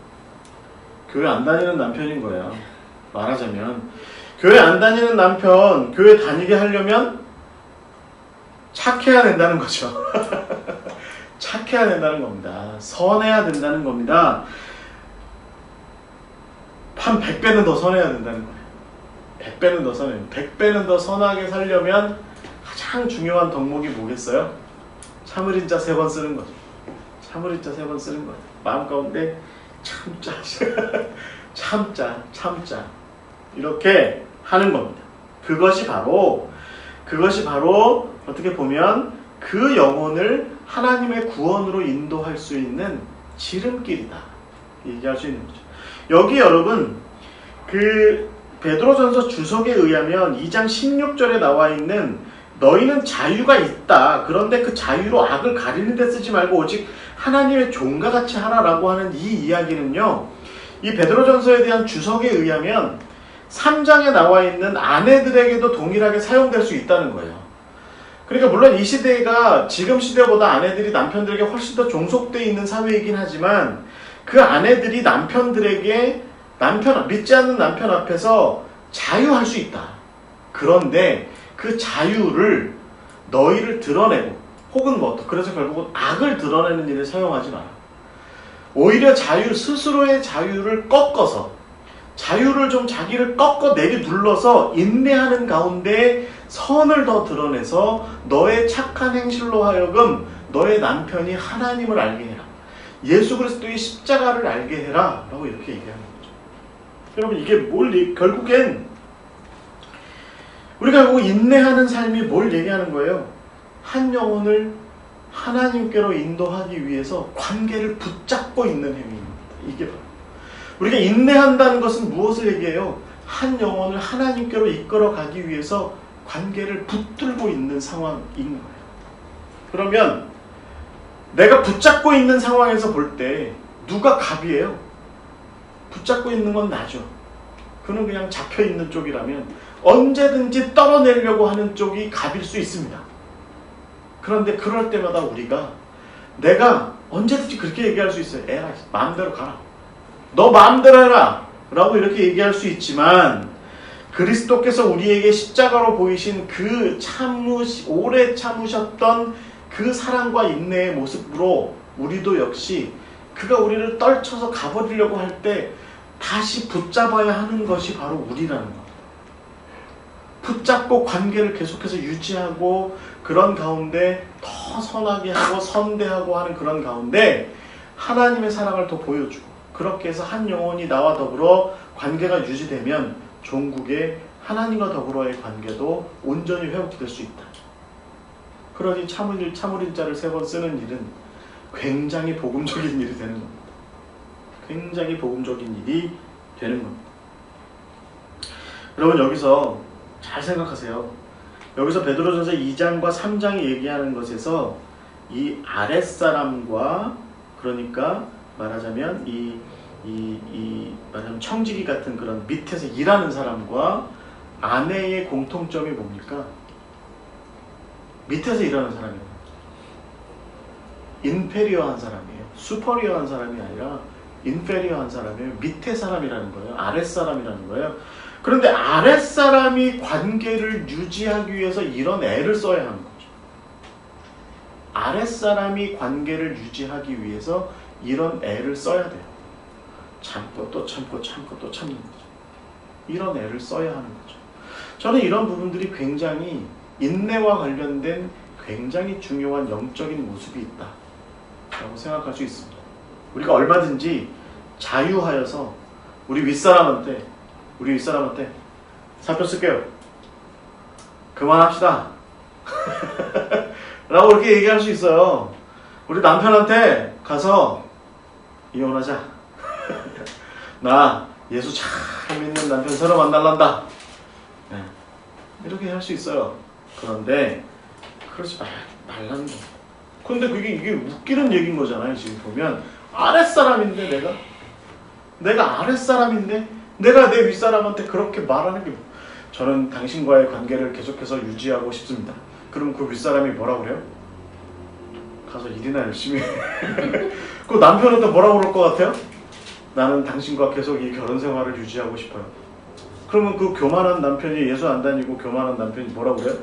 교회 안 다니는 남편인 거예요. 말하자면 교회 안 다니는 남편 교회 다니게 하려면 착해야 된다는 거죠. 착해야 된다는 겁니다. 선해야 된다는 겁니다. 한 100배는 더 선해야 된다는 거예요. 100배는 더 선해요. 100배는 더 선하게 살려면 가장 중요한 덕목이 뭐겠어요? 참을인자 3번 쓰는 거죠. 참을인자 3번 쓰는 거예요. 마음 가운데 참자 참자 이렇게 하는 겁니다. 그것이 바로 어떻게 보면 그 영혼을 하나님의 구원으로 인도할 수 있는 지름길이다. 얘기할 수 있는 거죠. 여기 여러분 그 베드로전서 주석에 의하면 2장 16절에 나와 있는 너희는 자유가 있다. 그런데 그 자유로 악을 가리는 데 쓰지 말고 오직 하나님의 종과 같이 하라라고 하는 이 이야기는요. 이 베드로전서에 대한 주석에 의하면 3장에 나와 있는 아내들에게도 동일하게 사용될 수 있다는 거예요. 그러니까 물론 이 시대가 지금 시대보다 아내들이 남편들에게 훨씬 더 종속되어 있는 사회이긴 하지만 그 아내들이 남편들에게 믿지 않는 남편 앞에서 자유할 수 있다. 그런데 그 자유를 너희를 드러내고 혹은 그래서 결국은 악을 드러내는 일에 사용하지 마라. 오히려 스스로의 자유를 꺾어서 자유를 좀 자기를 꺾어 내려둘러서 인내하는 가운데 선을 더 드러내서 너의 착한 행실로 하여금 너의 남편이 하나님을 알게 해라. 예수 그리스도의 십자가를 알게 해라. 라고 이렇게 얘기하는 거죠. 여러분 이게 결국엔 우리가 결국 인내하는 삶이 뭘 얘기하는 거예요? 한 영혼을 하나님께로 인도하기 위해서 관계를 붙잡고 있는 행위입니다. 이게 바로 우리가 인내한다는 것은 무엇을 얘기해요? 한 영혼을 하나님께로 이끌어 가기 위해서 관계를 붙들고 있는 상황인 거예요. 그러면 내가 붙잡고 있는 상황에서 볼 때 누가 갑이에요? 붙잡고 있는 건 나죠. 그는 그냥 잡혀 있는 쪽이라면 언제든지 떨어내려고 하는 쪽이 갑일 수 있습니다. 그런데 그럴 때마다 내가 언제든지 그렇게 얘기할 수 있어요. 에라, 마음대로 가라. 너 마음대로 해라. 라고 이렇게 얘기할 수 있지만 그리스도께서 우리에게 십자가로 보이신 그 오래 참으셨던 그 사랑과 인내의 모습으로 우리도 역시 그가 우리를 떨쳐서 가버리려고 할 때 다시 붙잡아야 하는 것이 바로 우리라는 겁니다. 붙잡고 관계를 계속해서 유지하고 그런 가운데 더 선하게 하고 선대하고 하는 그런 가운데 하나님의 사랑을 더 보여주고 그렇게 해서 한 영혼이 나와 더불어 관계가 유지되면 종국에 하나님과 더불어의 관계도 온전히 회복될 수 있다. 그러니 참을인 자를 3번 쓰는 일은 굉장히 복음적인 일이 되는 겁니다. 굉장히 복음적인 일이 되는 겁니다. 여러분 여기서 잘 생각하세요. 여기서 베드로전서 2장과 3장이 얘기하는 것에서 이 아랫사람과 그러니까 말하자면 말하자면 청지기 같은 그런 밑에서 일하는 사람과 아내의 공통점이 뭡니까? 밑에서 일하는 사람이에요. 인페리어한 사람이에요. 슈퍼리어한 사람이 아니라 인페리어한 사람이에요. 밑에 사람이라는 거예요. 아랫사람이라는 거예요. 그런데 아랫사람이 관계를 유지하기 위해서 이런 애를 써야 하는 거죠. 아랫사람이 관계를 유지하기 위해서 이런 애를 써야 돼요. 참고 또 참고 참고 또 참는 거죠. 이런 애를 써야 하는 거죠. 저는 이런 부분들이 굉장히 인내와 관련된 굉장히 중요한 영적인 모습이 있다 라고 생각할 수 있습니다. 우리가 얼마든지 자유하여서 우리 윗사람한테 사표 쓸게요, 그만합시다 라고 이렇게 얘기할 수 있어요. 우리 남편한테 가서 이혼하자 나 예수 참 믿는 남편 새로 만날란다, 네. 이렇게 할 수 있어요. 그런데 그러지 말라는 거. 근데 이게 웃기는 얘기인 거잖아요. 지금 보면 아랫사람인데 내가 아랫사람인데 내가 내 윗사람한테 그렇게 말하는 게, 저는 당신과의 관계를 계속해서 유지하고 싶습니다. 그럼 그 윗사람이 뭐라 그래요? 가서 일이나 열심히 해. 그 남편한테 뭐라고 그럴 것 같아요? 나는 당신과 계속 이 결혼 생활을 유지하고 싶어요. 그러면 그 교만한 남편이, 예수 안 다니고 교만한 남편이 뭐라고 그래요?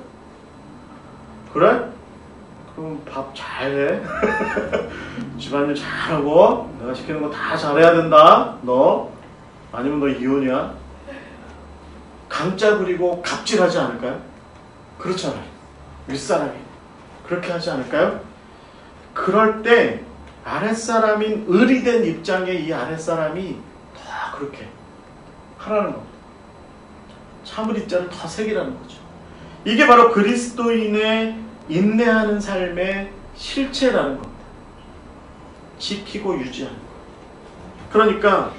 그래? 그럼 밥 잘해. 집안일 잘하고 내가 시키는 거 다 잘해야 된다. 너 아니면 너 이혼이야. 강짜 부리고 갑질하지 않을까요? 그렇잖아요. 윗사람이 그렇게 하지 않을까요? 그럴 때 아랫사람인 의리된 입장의 이 아랫사람이 더 그렇게 하라는 겁니다. 참을 입자를 더 새기라는 거죠. 이게 바로 그리스도인의 인내하는 삶의 실체라는 겁니다. 지키고 유지하는 것. 그러니까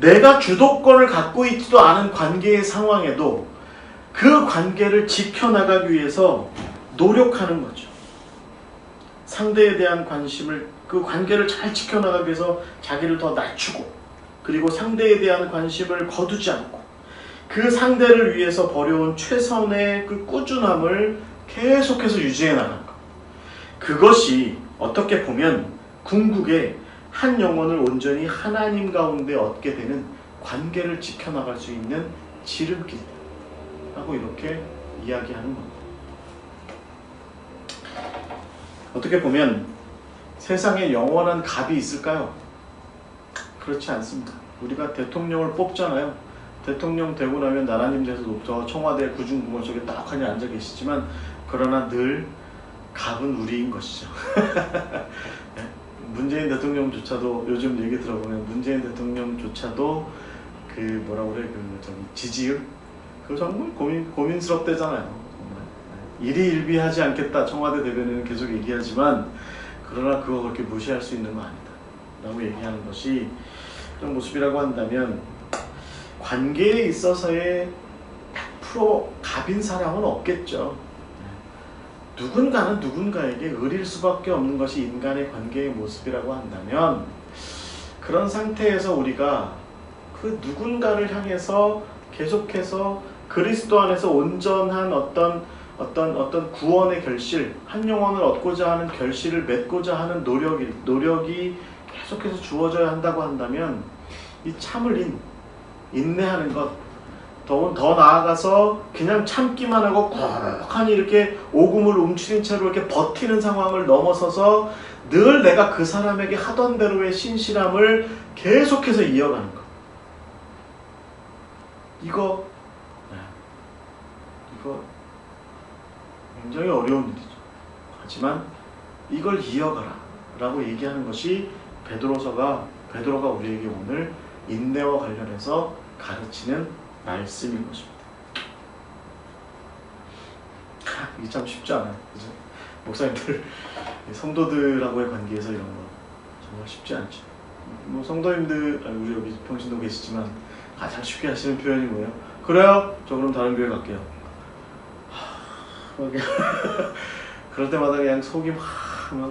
내가 주도권을 갖고 있지도 않은 관계의 상황에도 그 관계를 지켜나가기 위해서 노력하는 거죠. 상대에 대한 관심을, 그 관계를 잘 지켜나가기 위해서 자기를 더 낮추고, 그리고 상대에 대한 관심을 거두지 않고 그 상대를 위해서 버려온 최선의 그 꾸준함을 계속해서 유지해 나가는 것. 그것이 어떻게 보면 궁극에 한 영혼을 온전히 하나님 가운데 얻게 되는 관계를 지켜나갈 수 있는 지름길이라고 이렇게 이야기하는 겁니다. 어떻게 보면 세상에 영원한 갑이 있을까요? 그렇지 않습니다. 우리가 대통령을 뽑잖아요. 대통령 되고 나면 나라님 돼서 청와대 구중궁궐 속에 딱하니 앉아 계시지만, 그러나 늘 갑은 우리인 것이죠. 문재인 대통령조차도 요즘 얘기 들어보면 문재인 대통령조차도 그 뭐라고 그래, 지지율 그거 정말 고민스럽대잖아요. 정말 일희일비하지 않겠다 청와대 대변인은 계속 얘기하지만, 그러나 그거 그렇게 무시할 수 있는 거 아니다 라고 얘기하는 것이 그런 모습이라고 한다면, 관계에 있어서의 100% 갑인 사람은 없겠죠. 누군가는 누군가에게 의릴 수밖에 없는 것이 인간의 관계의 모습이라고 한다면, 그런 상태에서 우리가 그 누군가를 향해서 계속해서 그리스도 안에서 온전한 어떤 구원의 결실, 한 영혼을 얻고자 하는 결실을 맺고자 하는 노력이 계속해서 주어져야 한다고 한다면, 이 참을 인내하는 것, 더 나아가서 그냥 참기만 하고 꾹하니 이렇게 오금을 움츠린 채로 이렇게 버티는 상황을 넘어서서 늘 내가 그 사람에게 하던 대로의 신실함을 계속해서 이어가는 것. 이거 굉장히 어려운 일이죠. 하지만 이걸 이어가라 라고 얘기하는 것이 베드로가 우리에게 오늘 인내와 관련해서 가르치는 말씀인 것입니다. 이게 참 쉽지 않아요. 그죠? 목사님들, 성도들하고의 관계에서 이런 거 정말 쉽지 않죠. 뭐 성도님들, 우리 여기 평신도 계시지만 가장 쉽게 하시는 표현이 뭐예요? 그래요? 저 그럼 다른 교회 갈게요. 그럴 때마다 그냥 속이 막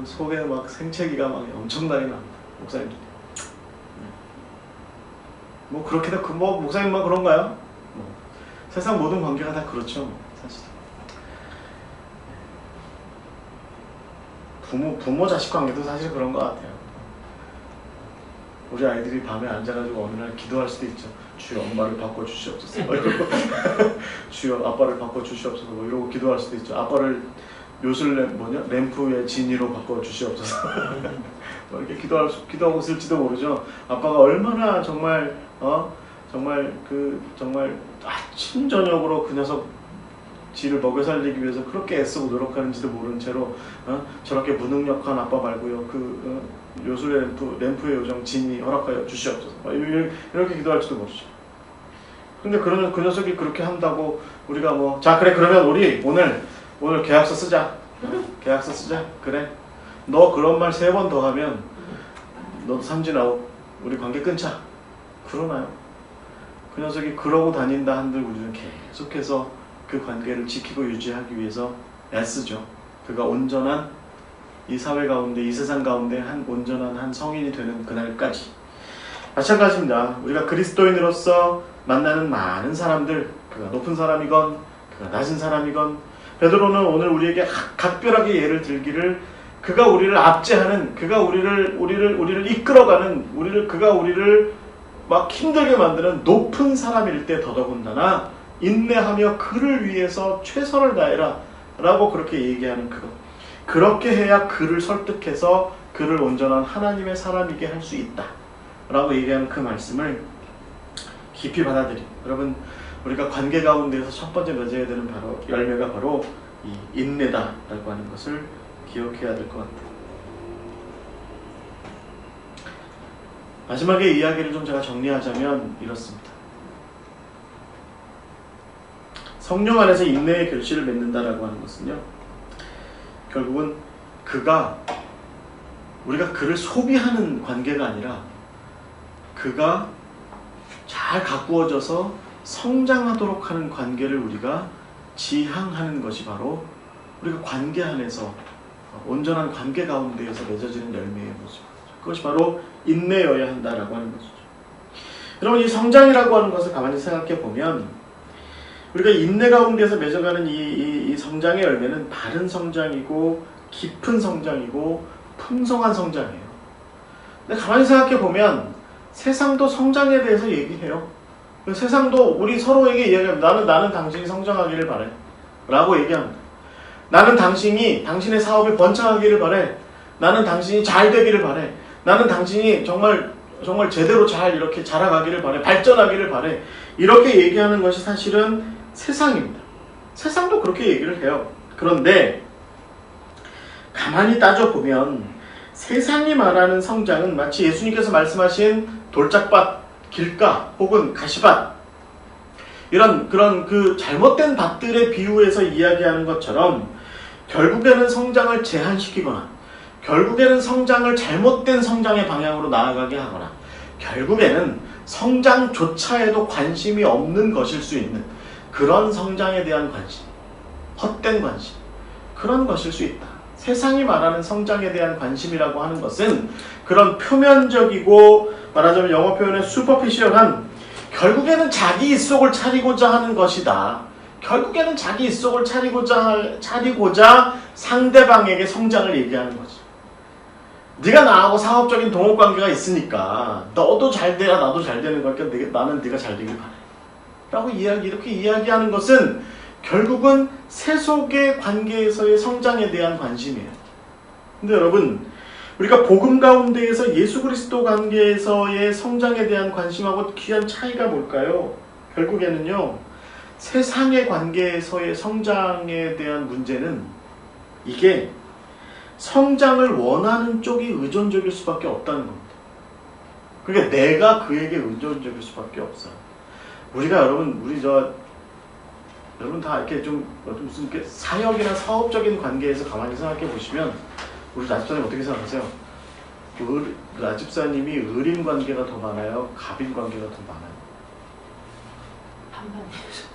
속에 막 생채기가 막 엄청나게 납니다. 목사님들. 뭐 그렇게 다 뭐 목사님만 그런가요? 세상 모든 관계가 다 그렇죠. 사실. 부모 자식 관계도 사실 그런 것 같아요. 우리 아이들이 밤에 앉아가지고 어느 날 기도할 수도 있죠. 주여 엄마를 바꿔주시옵소서. 이러고 주여 아빠를 바꿔주시옵소서. 이러고 기도할 수도 있죠. 아빠를 램프의 진이로 바꿔주시옵소서. 이렇게 기도하고 있을지도 모르죠. 아빠가 얼마나 정말 아침 저녁으로 그 녀석 지를 먹여 살리기 위해서 그렇게 애쓰고 노력하는지도 모른 채로 저렇게 무능력한 아빠 말고요. 요술의 램프의 요정 진이 허락하여 주시옵소서. 이렇게 기도할지도 모르죠. 근데 그러면 그 녀석이 그렇게 한다고 우리가 자 그래 그러면 우리 오늘 계약서 쓰자. 계약서 쓰자. 그래. 너 그런 말 3번 더 하면 너도 삼진 아웃. 우리 관계 끊자. 그러나요? 그 녀석이 그러고 다닌다 한들 우리는 계속해서 그 관계를 지키고 유지하기 위해서 애쓰죠. 그가 온전한 이 사회 가운데 이 세상 가운데 온전한 한 성인이 되는 그날까지. 마찬가지입니다. 우리가 그리스도인으로서 만나는 많은 사람들, 그가 높은 사람이건 그가 낮은 사람이건, 베드로는 오늘 우리에게 각별하게 예를 들기를 그가 우리를 압제하는, 그가 우리를 이끌어가는, 그가 우리를 막 힘들게 만드는 높은 사람일 때 더더군다나 인내하며 그를 위해서 최선을 다해라 라고 그렇게 얘기하는 그것. 그렇게 해야 그를 설득해서 그를 온전한 하나님의 사람이게 할 수 있다 라고 얘기하는 그 말씀을 깊이 받아들이고, 여러분 우리가 관계 가운데에서 첫 번째 맺어야 되는 열매가 바로 이 인내다 라고 하는 것을 기억해야 될 것 같아요. 마지막에 이야기를 좀 제가 정리하자면 이렇습니다. 성령 안에서 인내의 결실을 맺는다라고 하는 것은요, 결국은 우리가 그를 소비하는 관계가 아니라 그가 잘 가꾸어져서 성장하도록 하는 관계를 우리가 지향하는 것이 바로 우리가 관계 안에서 온전한 관계 가운데에서 맺어지는 열매의 모습. 그것이 바로 인내여야 한다라고 하는 것이죠. 여러분, 이 성장이라고 하는 것을 가만히 생각해 보면 우리가 인내 가운데서 맺어가는 이 성장의 열매는 바른 성장이고 깊은 성장이고 풍성한 성장이에요. 근데 가만히 생각해 보면 세상도 성장에 대해서 얘기해요. 세상도 우리 서로에게 이야기합니다. 나는 당신이 성장하기를 바래 라고 얘기합니다. 나는 당신의 사업이 번창하기를 바래. 나는 당신이 잘 되기를 바래. 나는 당신이 정말 제대로 잘 이렇게 자라가기를 바래. 발전하기를 바래. 이렇게 얘기하는 것이 사실은 세상입니다. 세상도 그렇게 얘기를 해요. 그런데 가만히 따져보면 세상이 말하는 성장은 마치 예수님께서 말씀하신 돌짝밭, 길가 혹은 가시밭, 그런 그 잘못된 밭들의 비유에서 이야기하는 것처럼 결국에는 성장을 제한시키거나 결국에는 성장을 잘못된 성장의 방향으로 나아가게 하거나 결국에는 성장조차에도 관심이 없는 것일 수 있는 그런 성장에 대한 관심, 헛된 관심, 그런 것일 수 있다. 세상이 말하는 성장에 대한 관심이라고 하는 것은 그런 표면적이고 말하자면 영어 표현의 슈퍼피셜한 결국에는 자기 입속을 차리고자 하는 것이다. 결국에는 자기 입속을 차리고자 상대방에게 성장을 얘기하는 거지. 네가 나하고 사업적인 동업관계가 있으니까 너도 잘 돼야 나도 잘 되는 거니까 나는 네가 잘 되길 바래 라고 이렇게 이야기하는 것은 결국은 세속의 관계에서의 성장에 대한 관심이에요. 근데 여러분, 우리가 복음 가운데에서 예수 그리스도 관계에서의 성장에 대한 관심하고 귀한 차이가 뭘까요? 결국에는요, 세상의 관계에서의 성장에 대한 문제는 이게 성장을 원하는 쪽이 의존적일 수밖에 없다는 겁니다. 그러니까 내가 그에게 의존적일 수밖에 없어요. 우리가 여러분 다 이렇게 좀 무슨 이렇게 사역이나 사업적인 관계에서 가만히 생각해 보시면 우리 나집사님 어떻게 생각하세요? 나집사님이 의린 관계가 더 많아요? 갑인 관계가 더 많아요?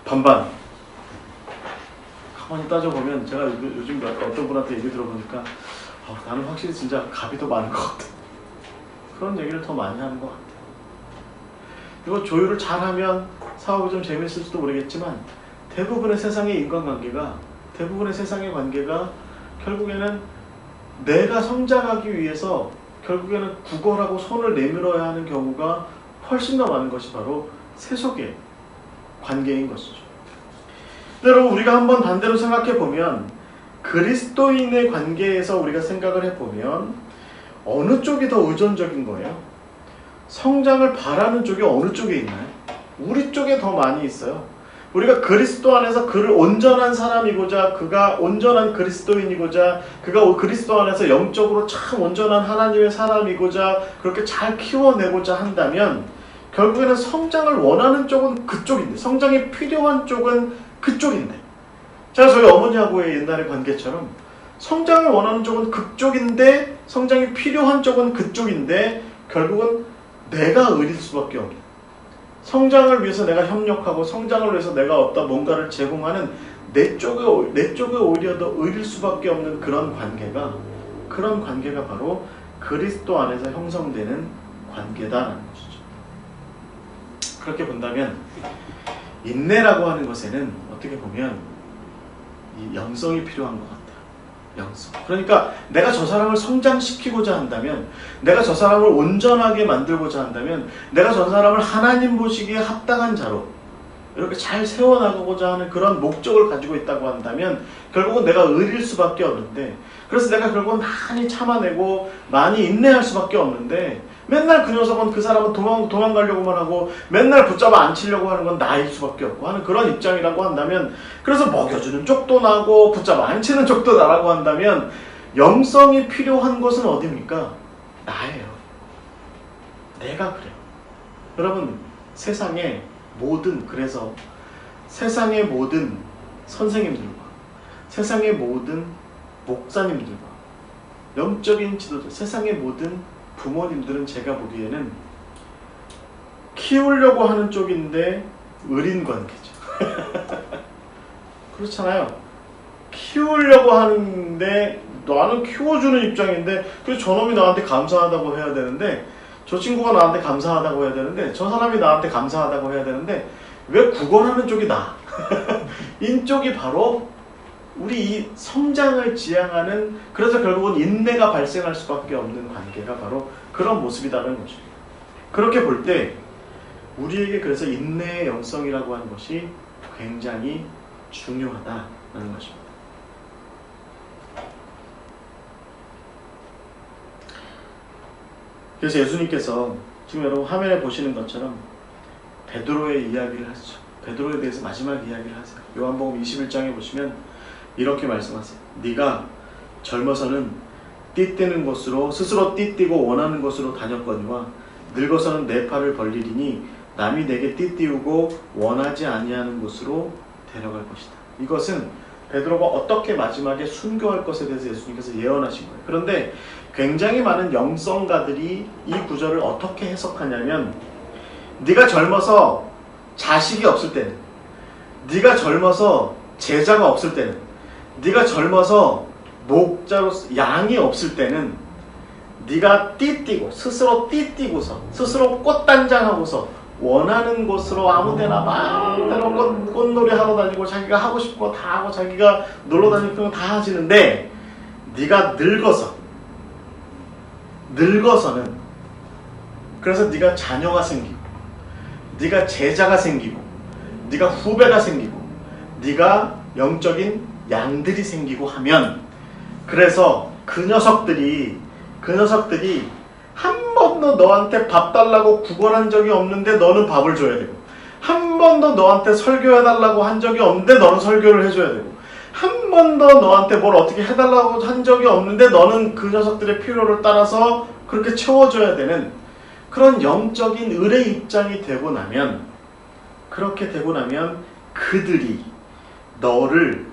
반반. 가만히 따져보면 제가 요즘 어떤 분한테 얘기 들어보니까 나는 확실히 진짜 갑이 더 많은 것 같아. 그런 얘기를 더 많이 하는 것 같아요. 이거 조율을 잘하면 사업이 좀 재밌을지도 모르겠지만 대부분의 세상의 인간관계가, 대부분의 세상의 관계가 결국에는 내가 성장하기 위해서 결국에는 구걸하고 손을 내밀어야 하는 경우가 훨씬 더 많은 것이 바로 세속의 관계인 것이죠. 여러분, 우리가 한번 반대로 생각해 보면 그리스도인의 관계에서 우리가 생각을 해보면 어느 쪽이 더 의존적인 거예요? 성장을 바라는 쪽이 어느 쪽에 있나요? 우리 쪽에 더 많이 있어요. 우리가 그리스도 안에서 그를 온전한 사람이고자, 그가 온전한 그리스도인이고자, 그가 그리스도 안에서 영적으로 참 온전한 하나님의 사람이고자 그렇게 잘 키워내고자 한다면 결국에는 성장을 원하는 쪽은 그쪽인데, 성장이 필요한 쪽은 그쪽인데, 제가 저희 어머니하고의 옛날의 관계처럼 성장을 원하는 쪽은 그쪽인데 성장이 필요한 쪽은 그쪽인데 결국은 내가 의릴 수밖에 없는, 성장을 위해서 내가 협력하고 성장을 위해서 내가 어떤 뭔가를 제공하는 내 쪽에 오히려 더 의릴 수밖에 없는 그런 관계가 바로 그리스도 안에서 형성되는 관계다라는 것이죠. 그렇게 본다면 인내라고 하는 것에는 어떻게 보면 이 영성이 필요한 것 같아요. 영성. 그러니까 내가 저 사람을 성장시키고자 한다면, 내가 저 사람을 온전하게 만들고자 한다면, 내가 저 사람을 하나님 보시기에 합당한 자로 이렇게 잘 세워나가고자 하는 그런 목적을 가지고 있다고 한다면 결국은 내가 의릴 수밖에 없는데, 그래서 내가 결국은 많이 참아내고 많이 인내할 수밖에 없는데, 맨날 그 녀석은, 그 사람은 도망가려고만 하고 맨날 붙잡아 앉히려고 하는 건 나일 수밖에 없고 하는 그런 입장이라고 한다면, 그래서 먹여주는 쪽도 나고 붙잡아 앉히는 쪽도 나라고 한다면 영성이 필요한 것은 어디입니까? 나예요. 내가 그래요. 여러분, 그래서 세상의 모든 선생님들과 세상의 모든 목사님들과 영적인 지도자, 세상의 모든 부모님들은 제가 보기에는 키우려고 하는 쪽인데 의린 관계죠. 그렇잖아요. 키우려고 하는데 나는 키워주는 입장인데, 그래서 저놈이 나한테 감사하다고 해야 되는데, 저 친구가 나한테 감사하다고 해야 되는데, 저 사람이 나한테 감사하다고 해야 되는데, 왜 구걸하는 쪽이 나? 이쪽이 바로 우리 이 성장을 지향하는, 그래서 결국은 인내가 발생할 수밖에 없는 관계가 바로 그런 모습이라는 거죠. 그렇게 볼 때 우리에게 그래서 인내의 영성이라고 하는 것이 굉장히 중요하다는 것입니다. 그래서 예수님께서 지금 여러분 화면에 보시는 것처럼 베드로의 이야기를 하시죠. 베드로에 대해서 마지막 이야기를 하세요. 요한복음 21장에 보시면 이렇게 말씀하세요. 네가 젊어서는 띠뛰는 곳으로, 스스로 띠뛰고 원하는 곳으로 다녔거니와 늙어서는 내 팔을 벌리리니 남이 내게 띠띠우고 원하지 아니하는 곳으로 데려갈 것이다. 이것은 베드로가 어떻게 마지막에 순교할 것에 대해서 예수님께서 예언하신 거예요. 그런데 굉장히 많은 영성가들이 이 구절을 어떻게 해석하냐면, 네가 젊어서 자식이 없을 때는, 네가 젊어서 제자가 없을 때는, 네가 젊어서 목자로서 양이 없을 때는 네가 띠뛰고 스스로 띠뛰고서 스스로 꽃단장하고서 원하는 곳으로 아무데나 마음대로 꽃놀이 하러 다니고 자기가 하고 싶은 거 다 하고 자기가 놀러 다니는 거 다 하시는데, 네가 늙어서는, 그래서 네가 자녀가 생기고 네가 제자가 생기고 네가 후배가 생기고 네가 영적인 양들이 생기고 하면, 그래서 그 녀석들이 한 번도 너한테 밥 달라고 구걸한 적이 없는데 너는 밥을 줘야 되고, 한 번도 너한테 설교해달라고 한 적이 없는데 너는 설교를 해줘야 되고, 한 번도 너한테 뭘 어떻게 해달라고 한 적이 없는데 너는 그 녀석들의 필요를 따라서 그렇게 채워줘야 되는 그런 영적인 을의 입장이 되고 나면, 그렇게 되고 나면 그들이 너를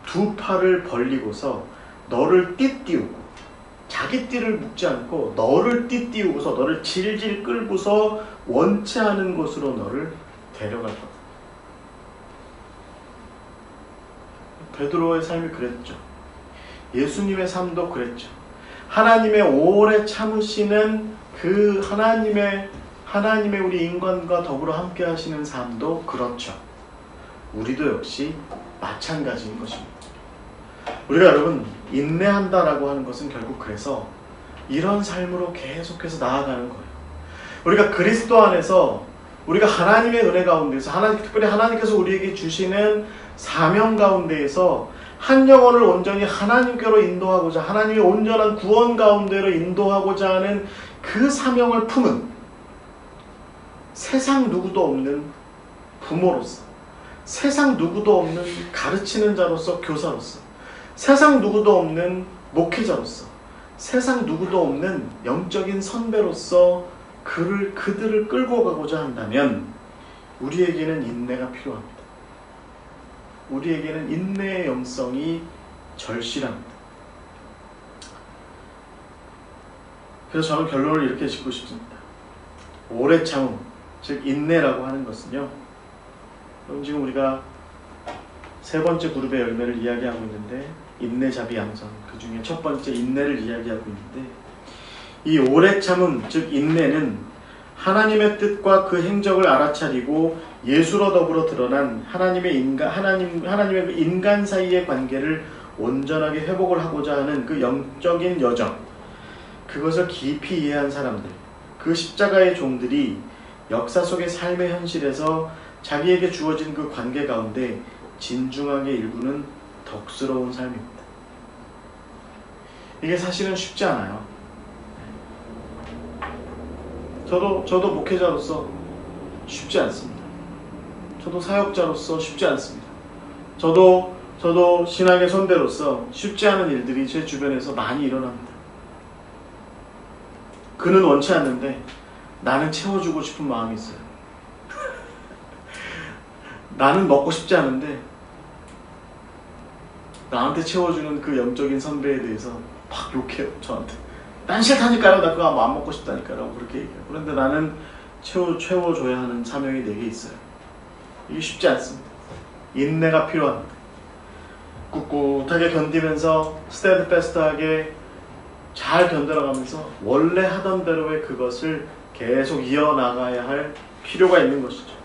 두 팔을 벌리고서 너를 띠띠우고, 자기 띠를 묶지 않고 너를 띠띠우고서 너를 질질 끌고서 원치 않은 곳으로 너를 데려갈 거다. 베드로의 삶이 그랬죠. 예수님의 삶도 그랬죠. 하나님의 오래 참으시는 그 하나님의 우리 인간과 더불어 함께 하시는 삶도 그렇죠. 우리도 역시 마찬가지인 것입니다. 우리가 여러분 인내한다라고 하는 것은 결국 그래서 이런 삶으로 계속해서 나아가는 거예요. 우리가 그리스도 안에서 우리가 하나님의 은혜 가운데서 특별히 하나님께서 우리에게 주시는 사명 가운데에서 한 영혼을 온전히 하나님께로 인도하고자, 하나님의 온전한 구원 가운데로 인도하고자 하는 그 사명을 품은 세상 누구도 없는 부모로서, 세상 누구도 없는 가르치는 자로서, 교사로서, 세상 누구도 없는 목회자로서, 세상 누구도 없는 영적인 선배로서 그들을 끌고 가고자 한다면 우리에게는 인내가 필요합니다. 우리에게는 인내의 영성이 절실합니다. 그래서 저는 결론을 이렇게 짓고 싶습니다. 오래 참음, 즉 인내라고 하는 것은요, 그럼 지금 우리가 세 번째 그룹의 열매를 이야기하고 있는데, 인내, 자비, 양선, 그 중에 첫 번째 인내를 이야기하고 있는데, 이 오래 참음, 즉 인내는 하나님의 뜻과 그 행적을 알아차리고 예수로 더불어 드러난 하나님의 인간 사이의 관계를 온전하게 회복을 하고자 하는 그 영적인 여정, 그것을 깊이 이해한 사람들, 그 십자가의 종들이 역사 속의 삶의 현실에서 자기에게 주어진 그 관계 가운데 진중하게 일구는 덕스러운 삶입니다. 이게 사실은 쉽지 않아요. 저도 목회자로서 쉽지 않습니다. 저도 사역자로서 쉽지 않습니다. 저도 신학의 선배로서 쉽지 않은 일들이 제 주변에서 많이 일어납니다. 그는 원치 않는데 나는 채워주고 싶은 마음이 있어요. 나는 먹고 싶지 않은데 나한테 채워주는 그 영적인 선배에 대해서 막 욕해요. 저한테. 난 싫다니까요. 나 그거 안 먹고 싶다니까요. 그렇게 얘기해요. 그런데 나는 채워줘야 하는 사명이 내게 있어요. 이게 쉽지 않습니다. 인내가 필요합니다. 꿋꿋하게 견디면서 스테드패스트하게 잘 견뎌나가면서 원래 하던 대로의 그것을 계속 이어나가야 할 필요가 있는 것이죠.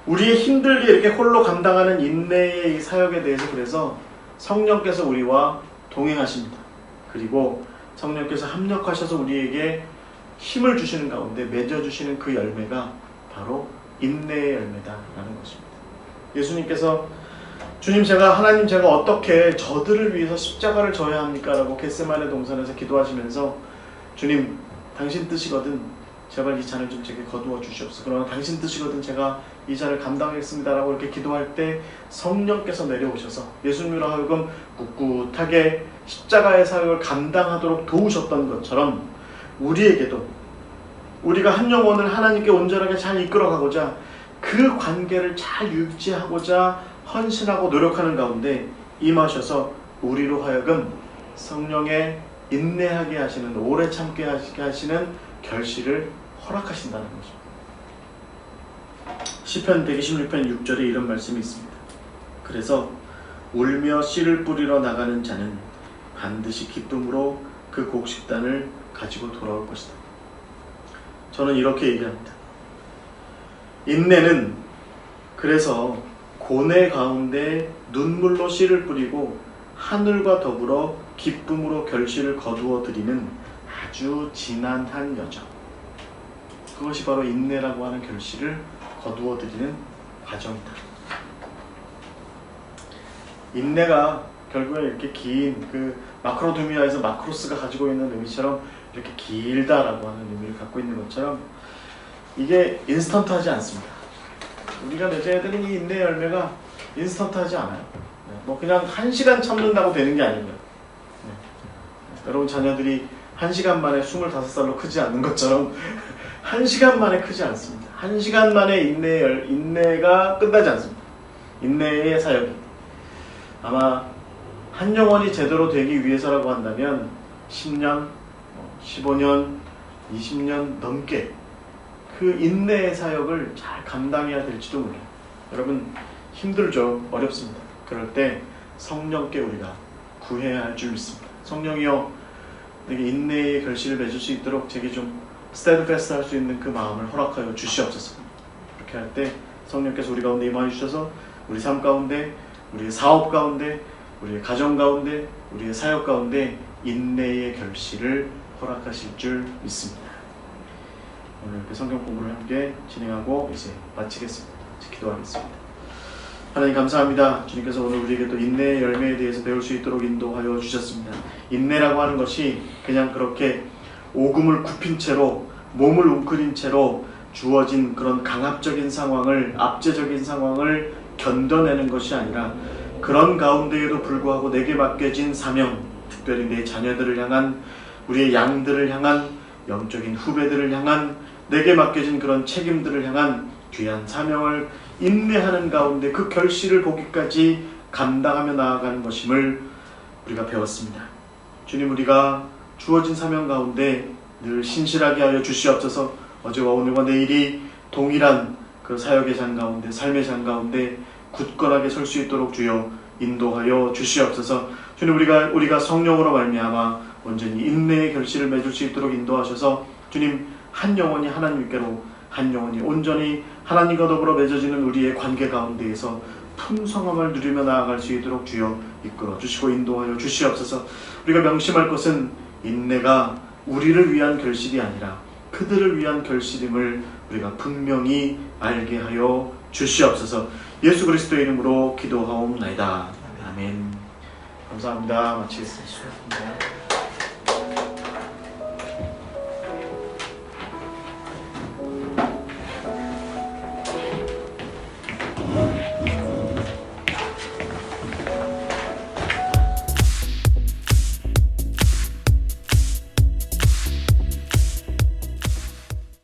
우리의 힘들게 이렇게 홀로 감당하는 인내의 이 사역에 대해서 그래서 성령께서 우리와 동행하십니다. 그리고 성령께서 합력하셔서 우리에게 힘을 주시는 가운데 맺어주시는 그 열매가 바로 인내의 열매다라는 것입니다. 예수님께서 주님 하나님 제가 어떻게 저들을 위해서 십자가를 져야 합니까? 라고 겟세마네 동산에서 기도하시면서 주님 당신 뜻이거든 제발 이 잔을 좀 제게 거두어 주시옵소서. 그러나 당신 뜻이거든 제가 이 잔을 감당하겠습니다 라고 이렇게 기도할 때 성령께서 내려오셔서 예수님으로 하여금 꿋꿋하게 십자가의 사역을 감당하도록 도우셨던 것처럼 우리에게도 우리가 한 영혼을 하나님께 온전하게 잘 이끌어가고자 그 관계를 잘 유지하고자 헌신하고 노력하는 가운데 임하셔서 우리로 하여금 성령의 인내하게 하시는, 오래 참게 하시는 결실을 허락하신다는 것입니다. 시편 126편 6절에 이런 말씀이 있습니다. 그래서 울며 씨를 뿌리러 나가는 자는 반드시 기쁨으로 그 곡식단을 가지고 돌아올 것이다. 저는 이렇게 얘기합니다. 인내는 그래서 고뇌 가운데 눈물로 씨를 뿌리고 하늘과 더불어 기쁨으로 결실을 거두어 드리는 아주 지난한 여정, 그것이 바로 인내라고 하는 결실을 거두어 드리는 과정이다. 인내가 결국에 이렇게 긴 그 마크로두미아에서 마크로스가 가지고 있는 의미처럼 이렇게 길다라고 하는 의미를 갖고 있는 것처럼 이게 인스턴트하지 않습니다. 우리가 맺어야 되는 이 인내의 열매가 인스턴트하지 않아요. 뭐 그냥 1시간 참는다고 되는 게 아니고요. 여러분 자녀들이 1시간 만에 25살로 크지 않는 것처럼 1시간 만에 크지 않습니다. 1시간 만에 인내가 끝나지 않습니다. 인내의 사역이 아마 한 영혼이 제대로 되기 위해서라고 한다면 10년, 15년, 20년 넘게 그 인내의 사역을 잘 감당해야 될지도 몰라요. 여러분 힘들죠. 어렵습니다. 그럴 때 성령께 우리가 구해야 할 줄 믿습니다. 성령이여 내게 인내의 결실을 맺을 수 있도록 제게 좀 스테드패스트 할 수 있는 그 마음을 허락하여 주시옵소서. 그렇게 할 때 성령께서 우리 가운데 임하여 주셔서 우리 삶 가운데, 우리의 사업 가운데, 우리의 가정 가운데, 우리의 사역 가운데 인내의 결실을 허락하실 줄 믿습니다. 오늘 그 성경 공부를 함께 진행하고 이제 마치겠습니다. 기도하겠습니다. 하나님 감사합니다. 주님께서 오늘 우리에게 또 인내의 열매에 대해서 배울 수 있도록 인도하여 주셨습니다. 인내라고 하는 것이 그냥 그렇게 오금을 굽힌 채로 몸을 웅크린 채로 주어진 그런 강압적인 상황을, 압제적인 상황을 견뎌내는 것이 아니라 그런 가운데에도 불구하고 내게 맡겨진 사명, 특별히 내 자녀들을 향한, 우리의 양들을 향한, 영적인 후배들을 향한, 내게 맡겨진 그런 책임들을 향한 귀한 사명을 인내하는 가운데 그 결실을 보기까지 감당하며 나아가는 것임을 우리가 배웠습니다. 주님, 우리가 주어진 사명 가운데 늘 신실하게 하여 주시옵소서. 어제와 오늘과 내일이 동일한 그 사역의 장 가운데, 삶의 장 가운데 굳건하게 설 수 있도록 주여 인도하여 주시옵소서. 주님, 우리가 성령으로 말미암아 온전히 인내의 결실을 맺을 수 있도록 인도하셔서 주님, 한 영혼이 하나님께로, 한 영혼이 온전히 하나님과 더불어 맺어지는 우리의 관계 가운데에서 풍성함을 누리며 나아갈 수 있도록 주여 이끌어 주시고 인도하여 주시옵소서. 우리가 명심할 것은 인내가 우리를 위한 결실이 아니라 그들을 위한 결실임을 우리가 분명히 알게 하여 주시옵소서. 예수 그리스도의 이름으로 기도하옵나이다. 아멘. 감사합니다. 마치겠습니다.